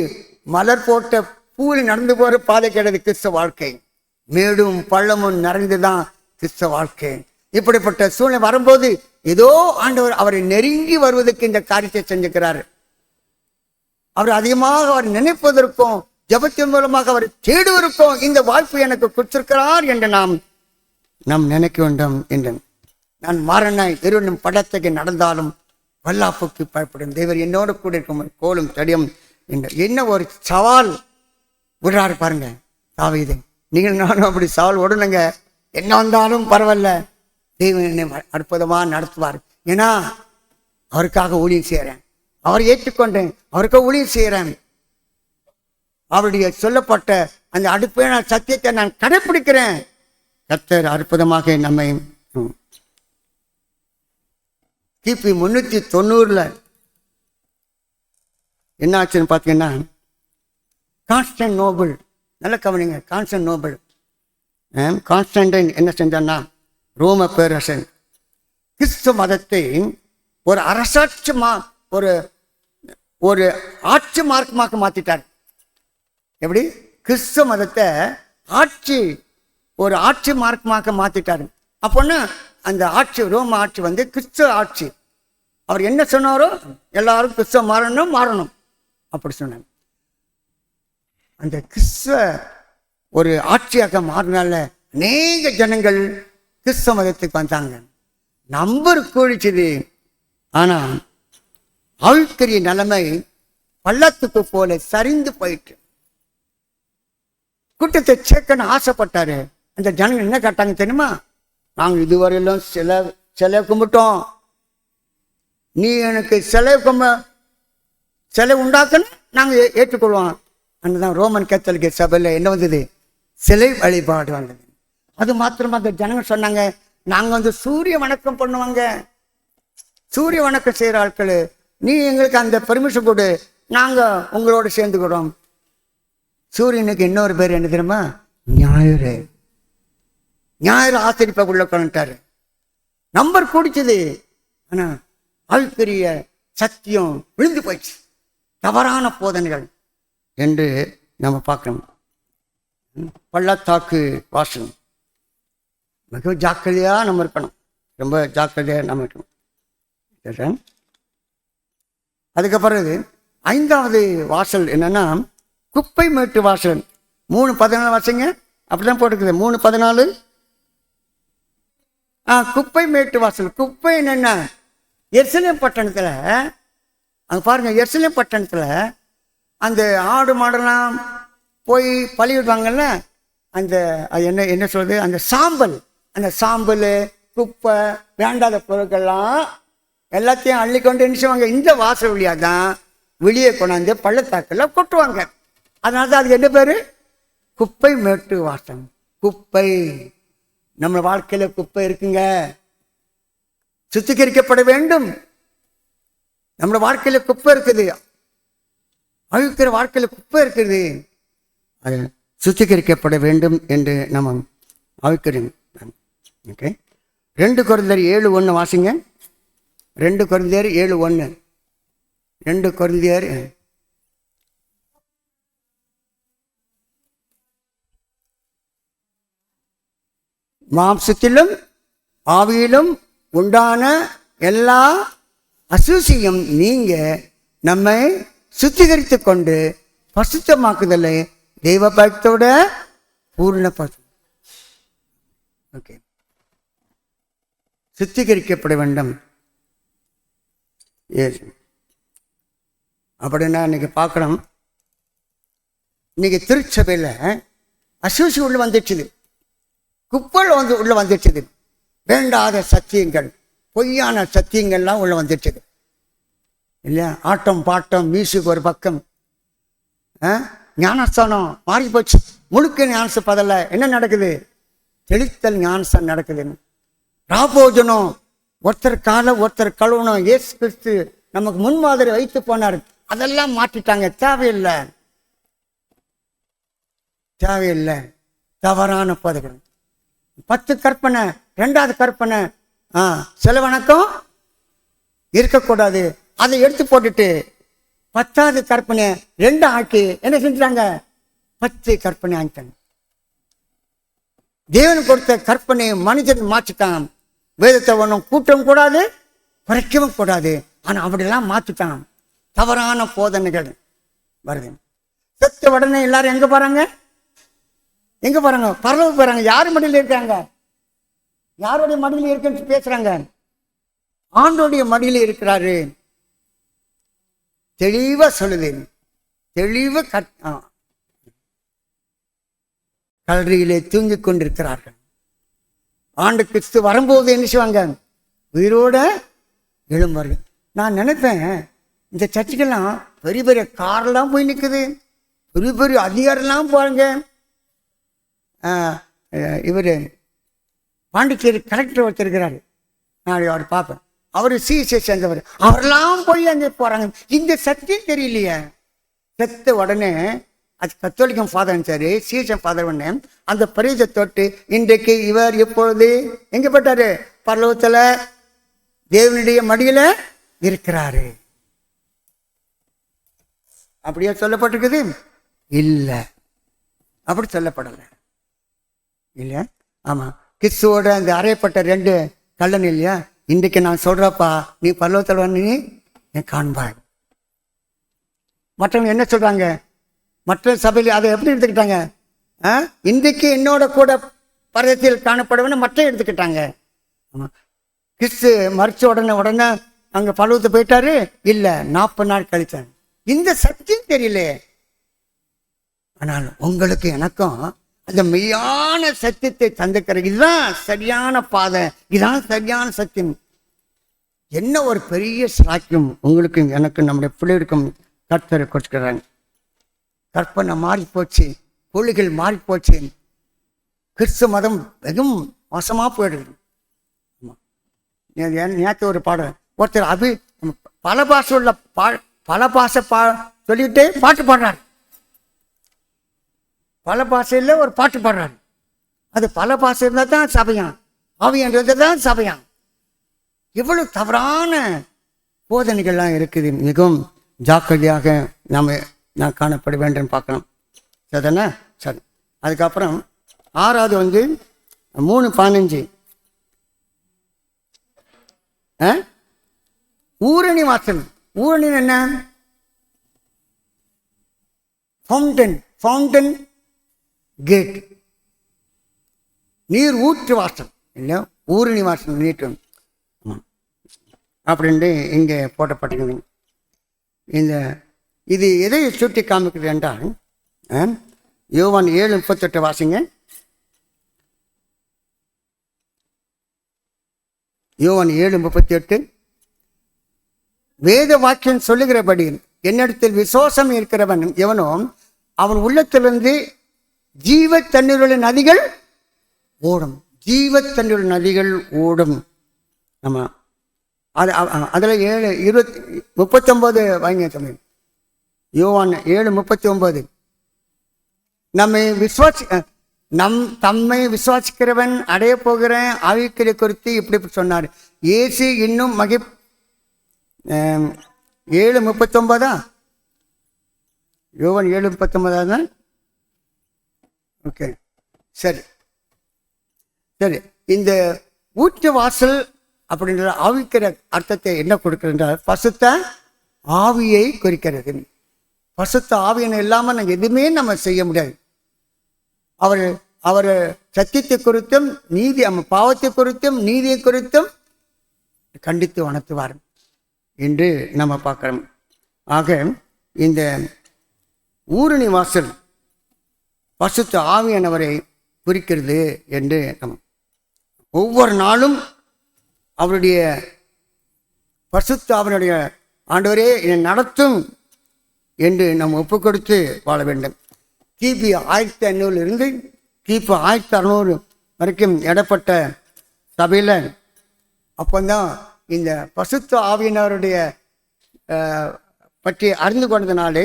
மலர் போட்ட பூவில் நடந்து போகிற பாதை கிடையாது கிறிஸ்தவ வாழ்க்கை. மேடும் பள்ளமும் நிறைந்துதான் கிறிஸ்தவ வாழ்க்கை. இப்படிப்பட்ட சூழ்நிலை வரும்போது ஏதோ ஆண்டவர் அவரை நெருங்கி வருவதற்கு இந்த காரியத்தை செஞ்சுக்கிறார். அவர் அதிகமாக அவர் நினைப்பதற்கும் ஜபத்தின் மூலமாக அவர் தேடுவதற்கும் இந்த வாய்ப்பு எனக்கு கொடுத்திருக்கிறார் என்று நாம் நினைக்க வேண்டும். என்று நான் மரண இருளும் பள்ளத்துக்கு நடந்தாலும் வல்லாப்புக்கு பயப்படும் தேவர் என்னோடு கூட இருக்கும், கோலும் தடியும் என்று என்ன ஒரு சவால் விடுறாரு பாருங்க தாவீது. நீங்கள் நானும் அப்படி சவால் விடணுங்க. என்ன வந்தாலும் பரவாயில்ல, தேவன் என்னை அற்புதமாக நடத்துவார். ஏன்னா அவருக்காக ஊழியம் செய்கிறேன், அவரை ஏற்றுக்கொண்டேன், அவருக்காக ஊழியம் செய்கிறேன். அவருடைய சொல்லப்பட்ட அந்த அடிப்படையான சத்தியத்தை நான் கடைப்பிடிக்கிறேன். கர்த்தர் அற்புதமாக நம்மை கிபி 390 என்ன ஆச்சுன்னு பார்த்தீங்கன்னா, கான்ஸ்டன்டினோபிள் நல்ல கவனிங்க. கான்ஸ்டன்டைன் என்ன செஞ்சான்னா, ரோம பேரரசன் கிறிஸ்துவ மதத்தை ஒரு அரசாட்சி ஒரு ஆட்சி மார்க்கமாக மாற்றிட்டார். எப்படி? கிறிஸ்துவ மதத்தை ஒரு ஆட்சி மார்க்கமாக மாற்றிட்டாரு. அப்போன்னா அந்த ஆட்சி, ரோம ஆட்சி கிறிஸ்துவ ஆட்சி. அவர் என்ன சொன்னாரோ எல்லாரும் கிறிஸ்துவ மாறணும் அப்படி சொன்னார். அந்த கிறிஸ்துவ ஒரு ஆட்சியாக மாறினால அநேக ஜனங்கள் கிறிஸ்துவ மதத்துக்கு வந்தாங்க. நம்பர் கூடிச்சது. ஆனா ஆவிக்குரிய நிலைமை பள்ளத்துக்கு போல சரிந்து போயிட்டு, கூட்டத்தை சேர்க்கணும் ஆசைப்பட்டாரு. அந்த ஜனங்கள் என்ன கேட்டாங்க தெரியுமா? நாங்கள் இதுவரையிலும் சிலை கும்பிட்டோம், நீ எனக்கு சிலை உண்டாக்கணும், நாங்கள் ஏற்றுக்கொள்வோம். அங்கதான் ரோமன் கத்தோலிக்க சபையில் என்ன வந்தது? சிலை வழிபாடு வந்தது. அது மாத்திரமா அந்த ஜனங்கள் சொன்னாங்க, நாங்கள் சூரிய வணக்கம் பண்ணுவாங்க, சூரிய வணக்கம் செய்கிற ஆட்கள், நீ எங்களுக்கு அந்த பெர்மிஷன் கொடு, நாங்கள் உங்களோட சேர்ந்துக்கிறோம். சூரியனுக்கு இன்னொரு பேர் என்ன தெரியுமா? ஞாயிறு. ஞாயிறு ஆசிரிப்பை உள்ள கொண்டுட்டாரு. நம்பர் கூடிச்சது. ஆனா ஆவிக்குரிய சத்தியம் விழுந்து போயிடுச்சு. தவறான போதனைகள் என்று நம்ம பார்க்கணும். பள்ளத்தாக்கு வாசனம் மிக ஜாக்கிரதையா நம்ம இருக்கணும். ரொம்ப ஜாக்கிரதையா நம்ம இருக்கணும். அதுக்கப்புறம் 5வது வாசல் என்னன்னா, குப்பை மேட்டு வாசல். 3:14 வாசிங்க. அப்படிதான் போட்டுக்குது. 3:14. குப்பை மேட்டு வாசல். குப்பை என்னென்ன? எருசலேம் பட்டணத்தில் அங்கே பாருங்க, எருசலேம் பட்டணத்தில் அந்த ஆடு மாடெல்லாம் போய் பலியிடுவாங்கல்ல, அந்த என்ன சொல்றது, அந்த சாம்பல் குப்பை வேண்டாத பொருட்கள்லாம் எல்லாத்தையும் அள்ளிக்கொண்டு என்ன செய்வாங்க? இந்த வாசல் வழியாக தான் வெளியே கொண்டாந்து பள்ளத்தாக்கில் கொட்டுவாங்க. அதனால தான் அதுக்கு என்ன பேர்? குப்பை மேட்டு வாசம். குப்பை, நம்ம வாழ்க்கையில குப்பை இருக்குங்க, சுத்திகரிக்கப்பட வேண்டும். நம்ம வாழ்க்கையில குப்பை இருக்குது, அழுக்கிற வாழ்க்கையில குப்பை இருக்குது, அது சுத்திகரிக்கப்பட வேண்டும் என்று நம்ம அழுக்கிறோம். ஓகே. 2 கொரிந்தியர் 7:1 வாசிங்க. 2 கொரிந்தியர் 7:1. 2 கொரிந்தியர் மாம்சத்திலும் ஆவியிலும் உண்டான எல்லா அசூசியும் நீங்க நம்மை சுத்திகரித்து கொண்டு பரிசுத்தமாக்குதலை தெய்வ பயத்தோட பூர்ணப்படுத்தும். ஓகே. சுத்திகரிக்கப்பட வேண்டும். அப்படின்னா இன்னைக்கு பார்க்கணும், இன்னைக்கு திருச்சபையில் அசூசி உள்ள வந்துடுச்சுது, குப்பல் உள்ள வந்துடுச்சுது, வேண்டாத சத்தியங்கள், பொய்யான சத்தியங்கள்லாம் உள்ள வந்துடுச்சுது இல்லையா? ஆட்டம் பாட்டம் மியூசிக் ஒரு பக்கம், ஞானஸ்தானம் மாறி போச்சு. முழுக்க ஞானச பதல என்ன நடக்குது? தெளித்தல் ஞானஸ்தானம் நடக்குது. ராபோஜனம், ஒருத்தர் காலை ஒருத்தர் கழுவணும். இயேசு கிறிஸ்து நமக்கு முன்மாதிரி வைத்து போனார். அதெல்லாம் மாற்றிட்டாங்க. தேவையில்லை. தவறான பதவிகள். 10 கற்பனை, 2வது கற்பனை சில வணக்கம் இருக்கக்கூடாது, அதை எடுத்து போட்டுட்டு 10வது கற்பனை 2 ஆக்கி என்ன செஞ்சாங்க? 10 கற்பனை ஆக்கிட்டாங்க. தேவன் கொடுத்த கற்பனை மனிதன் மாற்றிட்டான். வேதத்தை ஒன்றும் கூட்டவும் கூடாது, குறைக்கவும் கூடாது. ஆனா அப்படிலாம் மாற்றிட்டான். தவறான போதனைகள் வருது. செத்த உடனே எல்லாரும் எங்க போறாங்க? பரலோக போறாங்க. யாரு மடியில் இருக்காங்க? யாருடைய மடியில் இருக்குன்னு பேசுறாங்க? ஆண்டோடைய மடியில் இருக்கிறாரு. தெளிவா சொல்லுது. தெளிவா கல்லறையிலே தூங்கிக் கொண்டிருக்கிறார்கள். ஆண்டு கிறிஸ்து வரும்போது என்ன செய்வாங்க? உயிரோட எழும்பார்கள். நான் நினைப்பேன், இந்த சர்ச்சுக்கெல்லாம் பெரிய பெரிய காரெல்லாம் போய் நிற்குது, பெரிய பெரிய அதிகாரம்லாம் பாருங்க. இவர் பாண்டிச்சேரி கலெக்டர் வச்சிருக்கிறாரு, நான் அவர் பார்ப்பேன். அவர் சிஎஸ்ஐ சேர்ந்தவர். அவரெல்லாம் போய் அங்கே போறாங்க. இந்த சத்தியம் தெரியலையே. செத்த உடனே அது கத்தோலிக்கம் ஃபாதர் சரி, சீசன் ஃபாதர் பண்ண அந்த பரிசை தொட்டு இன்றைக்கு இவர் இப்பொழுது எங்க போட்டாரு? பரலோகத்துல தேவனுடைய மடியில இருக்கிறாரு. அப்படியே சொல்லப்பட்டிருக்குது? இல்லை, அப்படி சொல்லப்படலை. இல்லை, ஆமா, கிறிஸ்துவோட அந்த அறையப்பட்ட 2 கல்லன் இல்லையா? இன்றைக்கு நான் சொல்றப்பா, நீ பரலோகத்தில் வந்து நீ காண்பாய். மற்றவங்க என்ன சொல்றாங்க? மற்ற சபையில் அதை எப்படி எடுத்துக்கிட்டாங்க? இன்றைக்கு என்னோட கூட பரதத்தில் காணப்படுவேன்னு மற்ற எடுத்துக்கிட்டாங்க. ஆமா, கிறிஸ்து மறிச்ச உடனே அங்க பரலோகத்தை போயிட்டாரு. இல்லை, 40 நாள் கழிச்சாங்க. இந்த சத்தியம் தெரியல. ஆனால் உங்களுக்கு எனக்கும் அந்த மெய்யான சத்தியத்தை தந்துக்கிற இதுதான் சரியான பாதை, இதுதான் சரியான சத்தியம். என்ன ஒரு பெரிய சாக்கியம் உங்களுக்கும் எனக்கும் நம்முடைய பிள்ளைகளுக்கும் கர்த்தரை கொடுக்கிறாங்க. கற்பனை மாறி போச்சு, கொள்கைகள் மாறி போச்சு. கிறிஸ்து மதம் மிகவும் மோசமாக போயிடுது. நேற்று ஒரு பாடம், ஒருத்தர் பல பாஷை உள்ள பல பாஷை சொல்லிட்டு பாட்டு பாடுறாரு. பல பாஷையில் ஒரு பாட்டு பாடுறாரு. அது பல பாஷை இருந்தால் தான் சபையான், ஆவியான் தான் சபையான். எவ்வளவு தவறான போதனைகள்லாம் இருக்குது. மிகவும் ஜாக்கிரதையாக நான் காணப்பட வேண்டும் பார்க்கணும். சரிதானே? சரி. அதுக்கப்புறம் 6வது 3:15 ஊரணி வாசல். ஊரணி என்ன? ஃபவுண்டன் கேட், நீர் ஊற்று வாசல் இல்லை, ஊரணி வாசல் நீட்டு அப்படின்ட்டு இங்கே போட்டப்பட்டிருக்குது. இது எதை சுட்டி காமிக்கிறது என்றால், யோவான் 7:38 வாசிங்க. யோவான் 7:38, வேத வாக்கியம் சொல்லுகிறபடி என்னிடத்தில் விசுவாசம் இருக்கிறவன் எவனோ அவன் உள்ளத்திலிருந்து ஜீவ தண்ணீருள்ள நதிகள் ஓடும். ஜீவ தண்ணீருள்ள நதிகள் ஓடும். ஆமா, அதில் 7:39 வாங்க தமிழ். யோவான் 7:39, தம்மை விசுவாசிக்கிறவன் அடைய போகிற ஆவிக்குரிய குறித்து இப்படி சொன்னார். இயேசு இன்னும் 7:39 யோவான் 7:39 தான். ஓகே, சரி. இந்த ஊற்று வாசல் அப்படின்ற ஆவிக்கிற அர்த்தத்தை என்ன கொடுக்கிறார்? பசுத்த ஆவியை குறிக்கிறது. பசுத்த ஆவியனை இல்லாமல் நாங்கள் எதுவுமே நம்ம செய்ய முடியாது. அவர் சத்தியத்தை குறித்தும் பாவத்தை குறித்தும் நீதியை குறித்தும் கண்டித்து உணர்த்துவார் என்று நம்ம பார்க்கிறோம். ஆக இந்த ஊரணி வாசல் பசுத்த ஆவியானவரை குறிக்கிறது என்று நம்ம ஒவ்வொரு நாளும் அவருடைய பசுத்த அவனுடைய ஆண்டவரே என்னை நடத்தும் என்று நாம் ஒப்பு கொடுத்து வாழ வேண்டும். கிபி 1500 கிபி 1600 வரைக்கும் இடப்பட்ட சபையில் அப்போதான் இந்த பசுத்த ஆவியினருடைய பற்றி அறிந்து கொண்டதுனாலே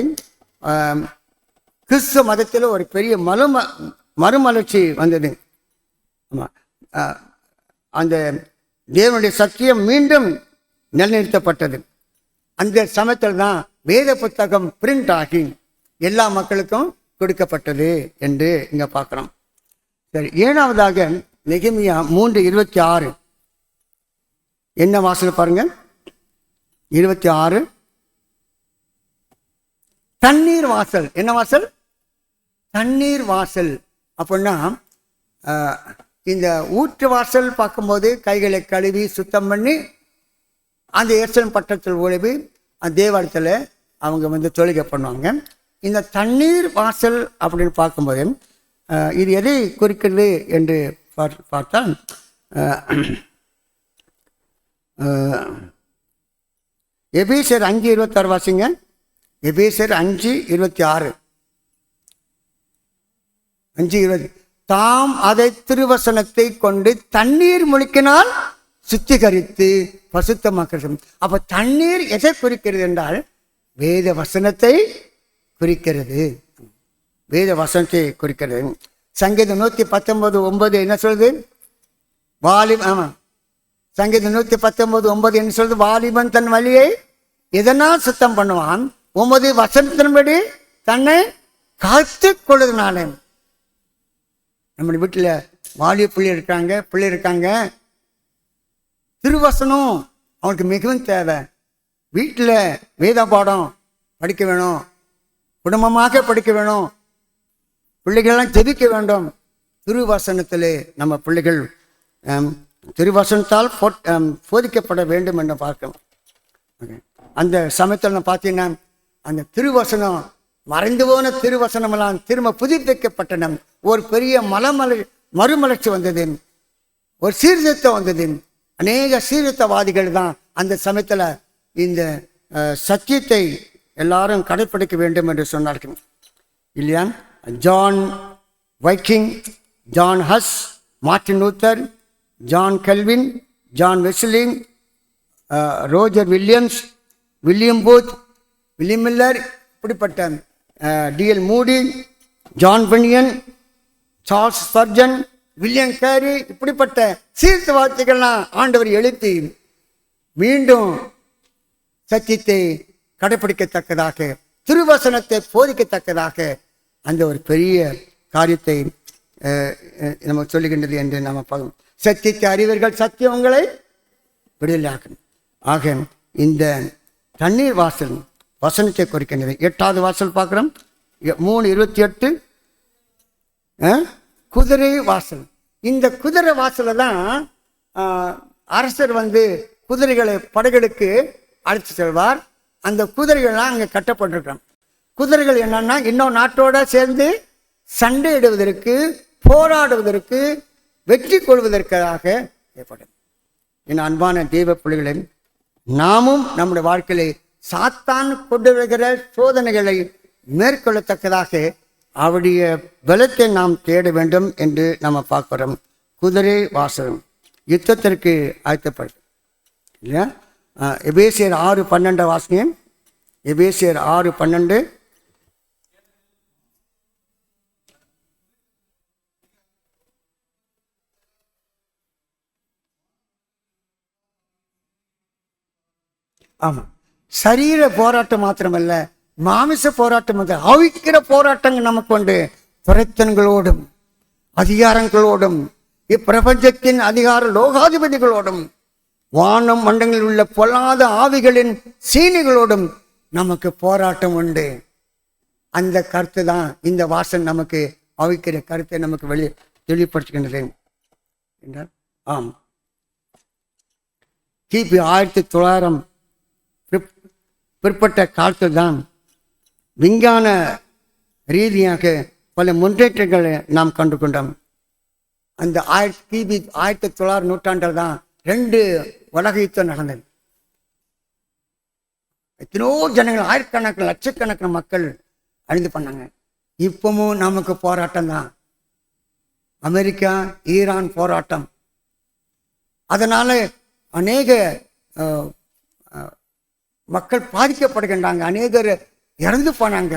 கிறிஸ்துவ மதத்தில் ஒரு பெரிய மறுமலர்ச்சி வந்தது. அந்த தேவனுடைய சத்தியம் மீண்டும் நிலைநிறுத்தப்பட்டது. அந்த சமயத்தில் தான் வேத புத்தகம் பிரிண்ட் ஆகி எல்லா மக்களுக்கும் கொடுக்கப்பட்டது என்று இங்கே பார்க்குறோம். சரி, 7வதாக நெகேமியா 3:26 என்ன வாசல் பாருங்க. 26 தண்ணீர் வாசல். என்ன வாசல்? தண்ணீர் வாசல். அப்படின்னா இந்த ஊற்று வாசல் பார்க்கும்போது கைகளை கழுவி சுத்தம் பண்ணி அந்த எர்சன் பட்டத்தில் ஒழுவி அந்த தேவாலயத்தில் அவங்க தொழுகை பண்ணுவாங்க. இந்த தண்ணீர் வாசல் அப்படின்னு பார்க்கும்போது இது எதை குறிக்கிறது என்று பார்த்தால் எபேசியர் 5:26 வாசிங்க. எபேசியர் 5:26 5:20 தாம் அதை திருவசனத்தை கொண்டு தண்ணீர் முழுக்கினால் சுத்திகரித்து பசுத்தமாக்க. அப்ப தண்ணீர் எதை குறிக்கிறது என்றால் வேத வசனத்தை குறிக்கிறது. வேத வசனத்தை குறிக்கிறது. சங்கீதம் 119:9 என்ன சொல்லுது? சங்கீதம் 119:9 என்ன சொல்லுது? வாலிபன் தன் வழியை எதனால் சுத்தம் பண்ணுவான்? உமது வசனத்தின்படி தன்னை காத்து கொள்ளுதுனால. நம்ம வீட்டில் வாலிய பிள்ளை இருக்காங்க. திருவசனம் அவனுக்கு மிகவும் தேவை. வீட்டில் வேத பாடம் படிக்க வேணும், குடும்பமாக படிக்க வேணும், பிள்ளைகள்லாம் ஜெபிக்க வேண்டும். திருவசனத்திலே நம்ம பிள்ளைகள் திருவசனத்தால் போதிக்கப்பட வேண்டும் என்று பார்க்கணும். அந்த சமயத்தில் பார்த்தீங்கன்னா அந்த திருவசனம் மறைந்து போன திருவசனமெல்லாம் திரும்ப புதுப்பிக்கப்பட்டன. ஒரு பெரிய மறுமலர்ச்சி வந்தது, ஒரு சீர்திருத்தம் வந்தது. அநேக சீர்திருத்தவாதிகள் தான் அந்த சமயத்தில் இந்த சத்தியத்தை எல்லாரும் கடைப்பிடிக்க வேண்டும் என்று சொன்னார்கள் இல்லையா? John Viking, John Huss, Martin Luther, John Calvin, John Wesley, Roger Williams, William Booth, William Miller, இப்படிப்பட்ட D L Moody, John Bunyan, Charles Spurgeon, William Carey, இப்படிப்பட்ட சீர்திருத்தவாதிகள்லாம் ஆண்டவர் எழுப்பி மீண்டும் சத்தியத்தை கடைப்பிடிக்கத்தக்கதாக, திருவசனத்தை போதிக்கத்தக்கதாக அந்த ஒரு பெரிய காரியத்தை நம்ம சொல்லுகின்றது என்று நம்ம பார்க்கணும். சத்தியத்தை அறிவர்கள் சத்தியம் உங்களை விடுதலையாக்கும். ஆக இந்த தண்ணீர் வாசல் வசனத்தை குறிக்கின்றது. 8வது வாசல் பார்க்குறோம், 3:28. குதிரை வாசல். இந்த குதிரை வாசலை தான் அரசர் குதிரைகளை படைகளுக்கு அழைத்து செல்வார். அந்த குதிரைகள்லாம் அங்கே கட்டப்பட்டிருக்கிறோம். குதிரைகள் என்னன்னா இன்னொரு நாட்டோட சேர்ந்து சண்டையிடுவதற்கு, போராடுவதற்கு, வெற்றி கொள்வதற்காக ஏற்படும். என் அன்பான தெய்வ பிள்ளைகளை, நாமும் நம்முடைய வாழ்க்கையிலே சாத்தான் கொண்டு வருகிற சோதனைகளை மேற்கொள்ளத்தக்கதாக அவருடைய பலத்தை நாம் தேட வேண்டும் என்று நம்ம பார்க்கிறோம். குதிரை வாசல் யுத்தத்திற்கு ஆயத்தப்படுது இல்லையா? எபேசியர் 6:12 வாசகம். எபேசியர் 6:12. ஆமாம், சரீர போராட்டம் மாத்திரமல்ல, மாமிச போராட்டம், ஆவிக்கிற போராட்டங்கள் நமக்கு உண்டு. பிரச்சனைகளோடும், அதிகாரங்களோடும், இப்பிரபஞ்சத்தின் அதிகார லோகாதிபதிகளோடும், வானம் மண்டங்களில் உள்ள பொல்லாத ஆவிகளின் சீனிகளோடும் நமக்கு போராட்டம் உண்டு. அந்த கருத்து தான் இந்த வாசல் நமக்கு ஆவிக்கிற கருத்தை நமக்கு தெளிவுபடுத்துகின்றது என்றால், ஆம், கிபி 1900 பிற்பட்ட காலத்தில் தான் விஞ்ஞான ரீதியாக பல முன்னேற்றங்களை நாம் கண்டு கொண்டோம். அந்த கிபி 1900 நூற்றாண்டில் தான் 2 உலக யுத்தம் நடந்தது. எத்தனையோ ஜனங்கள், ஆயிரக்கணக்கில் லட்சக்கணக்கில் மக்கள் அழிந்து பண்ணாங்க. இப்பவும் நமக்கு போராட்டம் தான். அமெரிக்கா ஈரான் போராட்டம். அதனால அநேக மக்கள் பாதிக்கப்படுகின்றாங்க, அநேகர் இறந்து போனாங்க,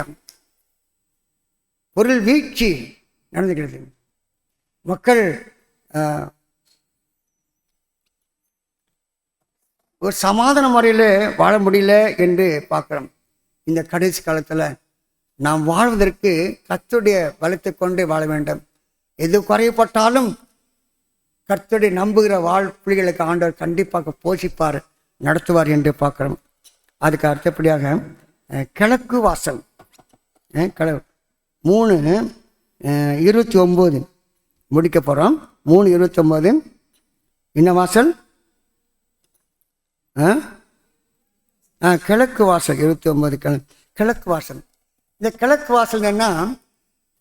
பொருள் வீழ்ச்சி நடந்துகிறது, மக்கள் ஒரு சமாதான முறையில் வாழ முடியல என்று பார்க்குறோம். இந்த கடைசி காலத்தில் நாம் வாழ்வதற்கு கர்த்தருடைய பலத்தை கொண்டு வாழ வேண்டும். எது குறையப்பட்டாலும் கர்த்தருடைய நம்புகிற பிள்ளைகளுக்கு ஆண்டவர் கண்டிப்பாக போஷிப்பார், நடத்துவார் என்று பார்க்குறோம். அதுக்கு அடுத்தபடியாக கிழக்கு வாசல் 3:29 முடிக்க போகிறோம். 3:29 என்ன வாசல்? கிழக்கு வாசல் 29 கிழக்கு வாசல். இந்த கிழக்கு வாசல் என்ன?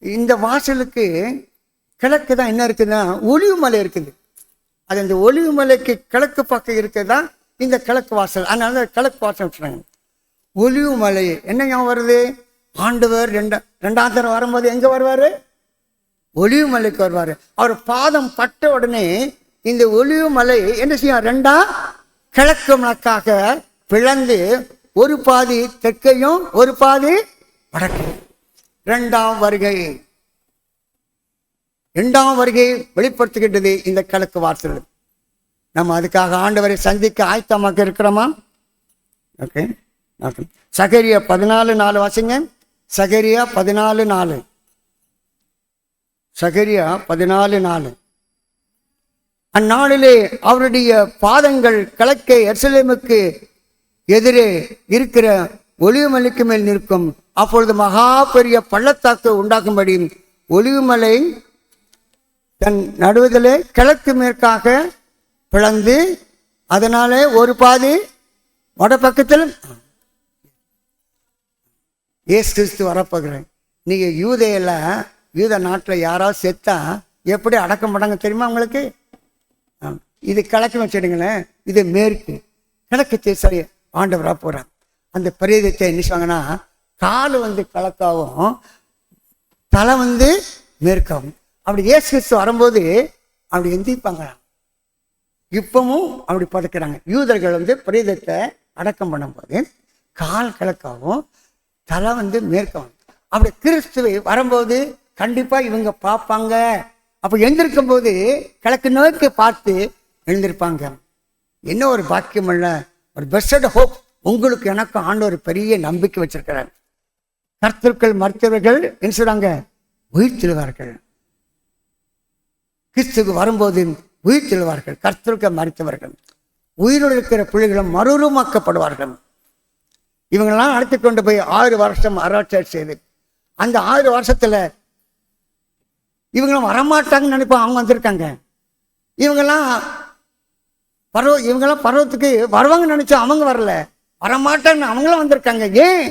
இந்த வாசலுக்கு கிழக்கு தான் என்ன இருக்குதுன்னா ஒலிவு மலை இருக்குது. அது அந்த ஒலிவு மலைக்கு கிழக்கு பக்கம் இருக்குதா இந்த கிழக்கு வாசல். அதனால கிழக்கு வாசல் சொல்றாங்க. ஒலிவு மலை என்ன வருது? ஆண்டவர் 2ஆம் தரம் வரும்போது எங்க வருவாரு? ஒலிவு மலைக்கு வருவாரு. அவர் பாதம் பட்ட உடனே இந்த ஒலிவு மலை என்ன செய்யும்? 2ஆ கிழக்கு மலக்காக பிளந்து ஒரு பாதி தெற்கையும் ஒரு பாதி வடக்கையும். இரண்டாம் வருகை. இரண்டாம் வருகையை வெளிப்படுத்துகின்றது இந்த கணக்கு வார்த்தைகள். நம்ம அதுக்காக ஆண்டவரை சந்திக்க ஆயத்தமாக இருக்கிறோமா? ஓகே. சகரியா 14:4 வாசிங்க. சகரியா 14:4. சகரியா 14:4. அந்நாளிலே அவருடைய பாதங்கள் கிழக்கே எருசலேமுக்கு எதிரே இருக்கிற ஒலிவுமலைக்கு மேல் நிற்கும். அப்பொழுது மகா பெரிய பள்ளத்தாக்கு உண்டாக்கும்படி ஒலிவுமலை தன் நடுவதிலே கிழக்கு மேற்காக பிளந்து அதனாலே ஒரு பாதி வட பக்கத்தில் இயேசு கிறிஸ்து வரப்போகிறேன். நீங்க யூத நாட்டில் யாராவது செத்தா எப்படி அடக்கம் பண்ணாங்க தெரியுமா உங்களுக்கு? இது கிழக்கு வச்சிடுங்களேன், இது மேற்கு. கிழக்கு திசை ஆண்டவராக போகிறான். அந்த பிரேதத்தை என்ன சொன்னாங்கன்னா கால் கிழக்காவும் தலை மேற்காவும். அப்படி இயேசு கிறிஸ்து வரும்போது அப்படி எந்திரிப்பாங்களாம். இப்பவும் அப்படி படுக்கிறாங்க. யூதர்கள் பிரேதத்தை அடக்கம் பண்ணும்போது கால் கிழக்காவும் தலை மேற்காவும். அப்படி கிறிஸ்துவை வரும்போது கண்டிப்பா இவங்க பார்ப்பாங்க. அப்ப எழுந்திருக்கும் போது கிழக்கு நோக்கி பார்த்து எழுந்திருப்பாங்க. என்ன ஒரு பாக்கியம் இல்ல, ஒரு பெஸ்ட் ஹோப். உங்களுக்கு எனக்கு ஆண்டவர் பெரிய நம்பிக்கை வச்சிருக்கிறார். கர்த்தர்கள் மருத்துவர்கள் என்ன சொல்றாங்க? உயிர்த்தெழுவார்கள். கிறிஸ்துக்கு வரும்போது உயிர்த்தெழுவார்கள். கர்த்தர்கள் மருத்துவர்கள் உயிரோடு இருக்கிற பிள்ளைகளும் மறுரூபமாக்கப்படுவார்கள். இவங்கெல்லாம் அழைத்து கொண்டு போய் 6 வருஷம் ஆராய்ச்சி செய்து அந்த 6 வருஷத்துல இவங்களும் வரமாட்டாங்கன்னு நினைப்போம். அவங்க வந்திருக்காங்க. இவங்கெல்லாம் பருவத்துக்கு வருவாங்கன்னு நினைச்சா அவங்க வரல, வரமாட்டாங்கன்னு அவங்களும் வந்திருக்காங்க. ஏன்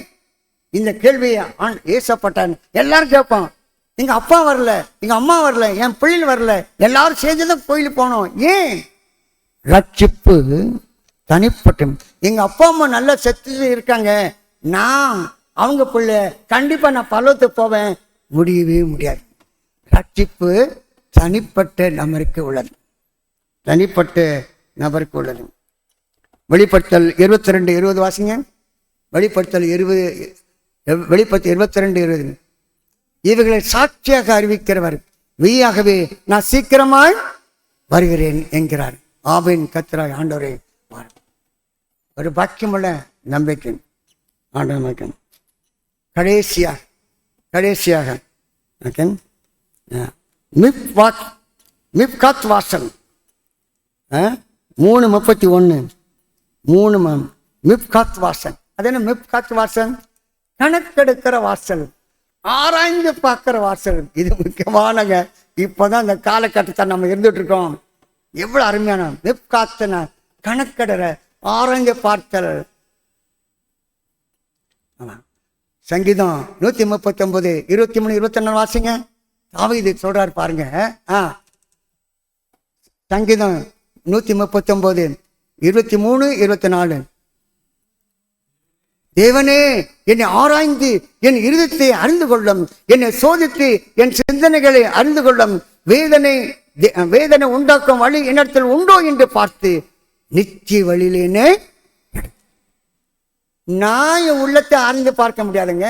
இந்த கேள்வியை ஏசப்பட்டான் எல்லாரும் கேட்போம். எங்க அப்பா வரல, எங்க அம்மா வரல, என் பிள்ளைகள் வரல, எல்லாரும் சேர்ந்துதான் கோயிலுக்கு போனோம். ஏன்? ரட்சிப்பு தனிப்பட்ட. எங்க அப்பா அம்மா நல்லா செத்து இருக்காங்க, நான் அவங்க பிள்ளை, கண்டிப்பா நான் பரலோகத்துக்கு போவேன். முடியவே முடியாது. ரட்சிப்பு தனிப்பட்ட நபருக்கு உள்ளது. தனிப்பட்ட நபருக்கு உள்ளது. வெளிப்படுத்தல் 22:20 வாசிங்க. வெளிப்படுத்தல் 22:20. இவர்களை சாட்சியாக அறிவிக்கிறவர் மெய்யாகவே நான் சீக்கிரமாய் வருகிறேன் என்கிறார். ஆவின் கர்த்தராகிய ஆண்டவரே, ஒரு பாக்கியமுள்ள நம்பிக்கை ஆண்டவன். கடைசியாக மிப்காத் வாசல் 3:31. மிப்காத் வாசல். அது என்ன மிப்காத் வாசல்? கணக்கெடுக்கிற வாசல், ஆராய்ந்து பார்க்கிற வாசல். இது முக்கியமானங்க. இப்போதான் இந்த காலகட்டத்தை நம்ம இருந்துட்டு இருக்கோம். எவ்வளவு அருமையான மிப்காத்தன கணக்கெடுற ஆராய்ந்து பார்த்தல். சங்கீதம் 139 23 24 வாசிங்க. தாவீது சொல்றாரு பாருங்க. சங்கீதம் 139 23 24. தேவனே, என்னை ஆராய்ந்து என் இருதயத்தை அறிந்து கொள்ளும், என்னை சோதித்து என் சிந்தனைகளை அறிந்து கொள்ளும். வேதனை உண்டாக்கும் வழி என்னிடத்தில் உண்டோ என்று பார்த்து நித்திய வழியிலேனே. நான் என் உள்ளத்தை அறிந்து பார்க்க முடியாதுங்க.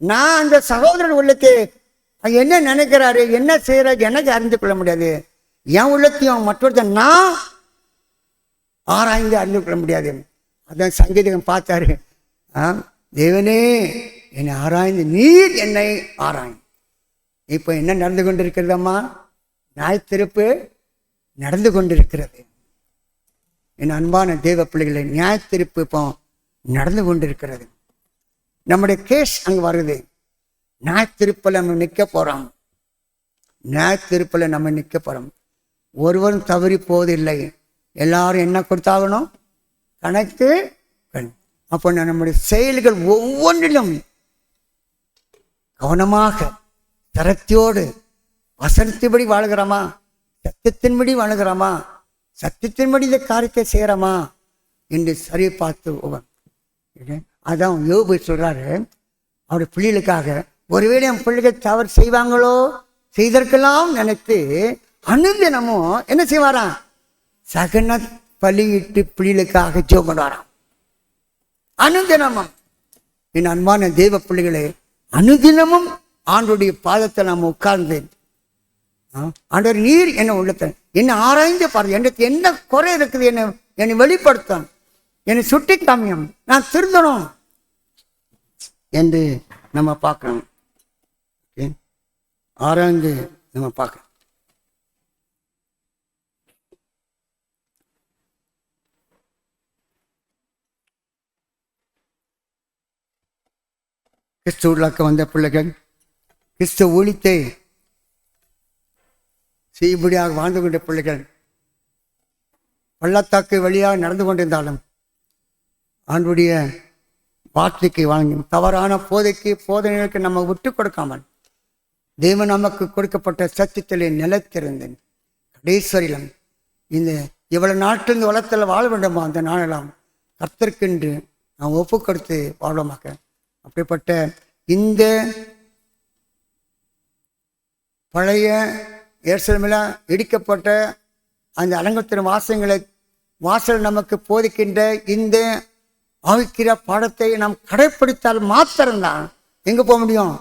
நான் அந்த சகோதரன் உள்ளத்தை என்ன நினைக்கிறாரு, என்ன செய்யறாரு, எனக்கு அறிந்து கொள்ள முடியாது. என் உள்ளத்தையும் மற்றொருத்த நான் ஆராய்ந்து அறிந்து கொள்ள முடியாது. அதான் சங்கீதம் பார்த்தாரு. தேவனே, என்னை ஆராய்ந்து நீர் என்னை ஆராய்ந்து. இப்போ என்ன நடந்து கொண்டிருக்கிறதம்மா? நியாயத்தீர்ப்பு நடந்து கொண்டிருக்கிறது. என் அன்பான தேவ பிள்ளைகளை, நியாயத்தீர்ப்பு இப்போ நடந்து கொண்டிருக்கிறது. நம்முடைய கேஸ் அங்கே வருது. நியாயத்தீர்ப்பில் நம்ம நிற்க போறோம். நியாயத்தீர்ப்பில் நம்ம நிற்க போறோம். ஒருவரும் தவறி போவதில்லை. எல்லாரும் என்ன கொடுத்தாகணும்? கணக்கு. அப்போ நம்முடைய செயல்கள் ஒவ்வொன்றிலும் கவனமாக தரத்தோடு வசனத்தின்படி வாழுகிறோமா, சத்தியத்தின்படி வாழுகிறோமா, சத்தியத்தின்படி இந்த காரியத்தை செய்கிறோமா என்று சரி பார்த்து. அதான் யோபு சொல்றாரு அவருடைய பிள்ளைகளுக்காக, ஒருவேளை என் பிள்ளைகள் தவறு செய்வாங்களோ செய்தற்கெல்லாம் நினைத்து அனுதினமும் என்ன செய்வாராம்? சகன பலியிட்டு பிள்ளைகளுக்காக ஜெபம் பண்ணுவாராம். அனுதினமும். என் அன்பான தேவ பிள்ளைகளே, அனுதினமும் ஆண்டுடைய பாதத்தை நாம் உட்கார்ந்தேன். ஆண்டவர் நீர் என்ன உள்ளத்தை என்னை ஆராய்ந்து பாருங்க, எனக்கு என்ன குறை இருக்குது, என்னை வெளிப்படுத்தும், என்னை சுட்டி காமியம், நான் திருந்தணும் என்று நம்ம பார்க்கணும். ஆராய்ந்து நம்ம பார்க்கணும். கிறிஸ்துவுக்கு வந்த பிள்ளைகள் கிறிஸ்துவ ஊழியத்தை செய்யும்படியாக வாழ்ந்து கொண்ட பிள்ளைகள் பள்ளத்தாக்கு வழியாக நடந்து கொண்டிருந்தாலும் ஆண்டுடைய வார்த்தைக்கு வாங்கி தவறான போதனைகளுக்கு நம்ம விட்டு கொடுக்காமல் தேவன் நமக்கு கொடுக்கப்பட்ட சத்தியத்திலே நிலைத்திருந்தேன். கடைசியிலும் இந்த இவ்வளவு நாட்டில் இந்த உலகத்தில் வாழ வேண்டுமா அந்த நாளெல்லாம் கர்த்தருக்கென்று நாம் ஒப்பு கொடுத்து வாழ்வமாக. அப்படிப்பட்ட இந்த பழைய எருசலேமில் இடிக்கப்பட்ட அந்த அலங்கத்தின் வாசல் நமக்கு போதிக்கின்ற இந்த ஆவிக்கிற பாடத்தை நாம் கடைப்பிடித்தால் மாத்திரம்தான் எங்கே போக முடியும்?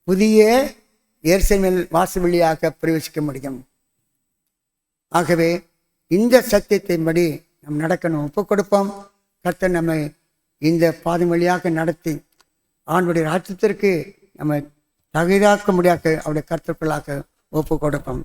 புதிய எருசலேமில் வாசல் வழியாக பிரவேசிக்க முடியும். ஆகவே இந்த சத்தியத்தின்படி நாம் நடக்கணும், ஒப்பு கொடுப்போம். கர்த்தர் நம்மை இந்த பாதம் வழியாக நடத்தி ஆண்டுடைய ராஜ்யத்திற்கு நம்ம தகுதியாக்க முடியாத அவருடைய கர்த்தர்களாக ஒப்பு கொடுப்போம்.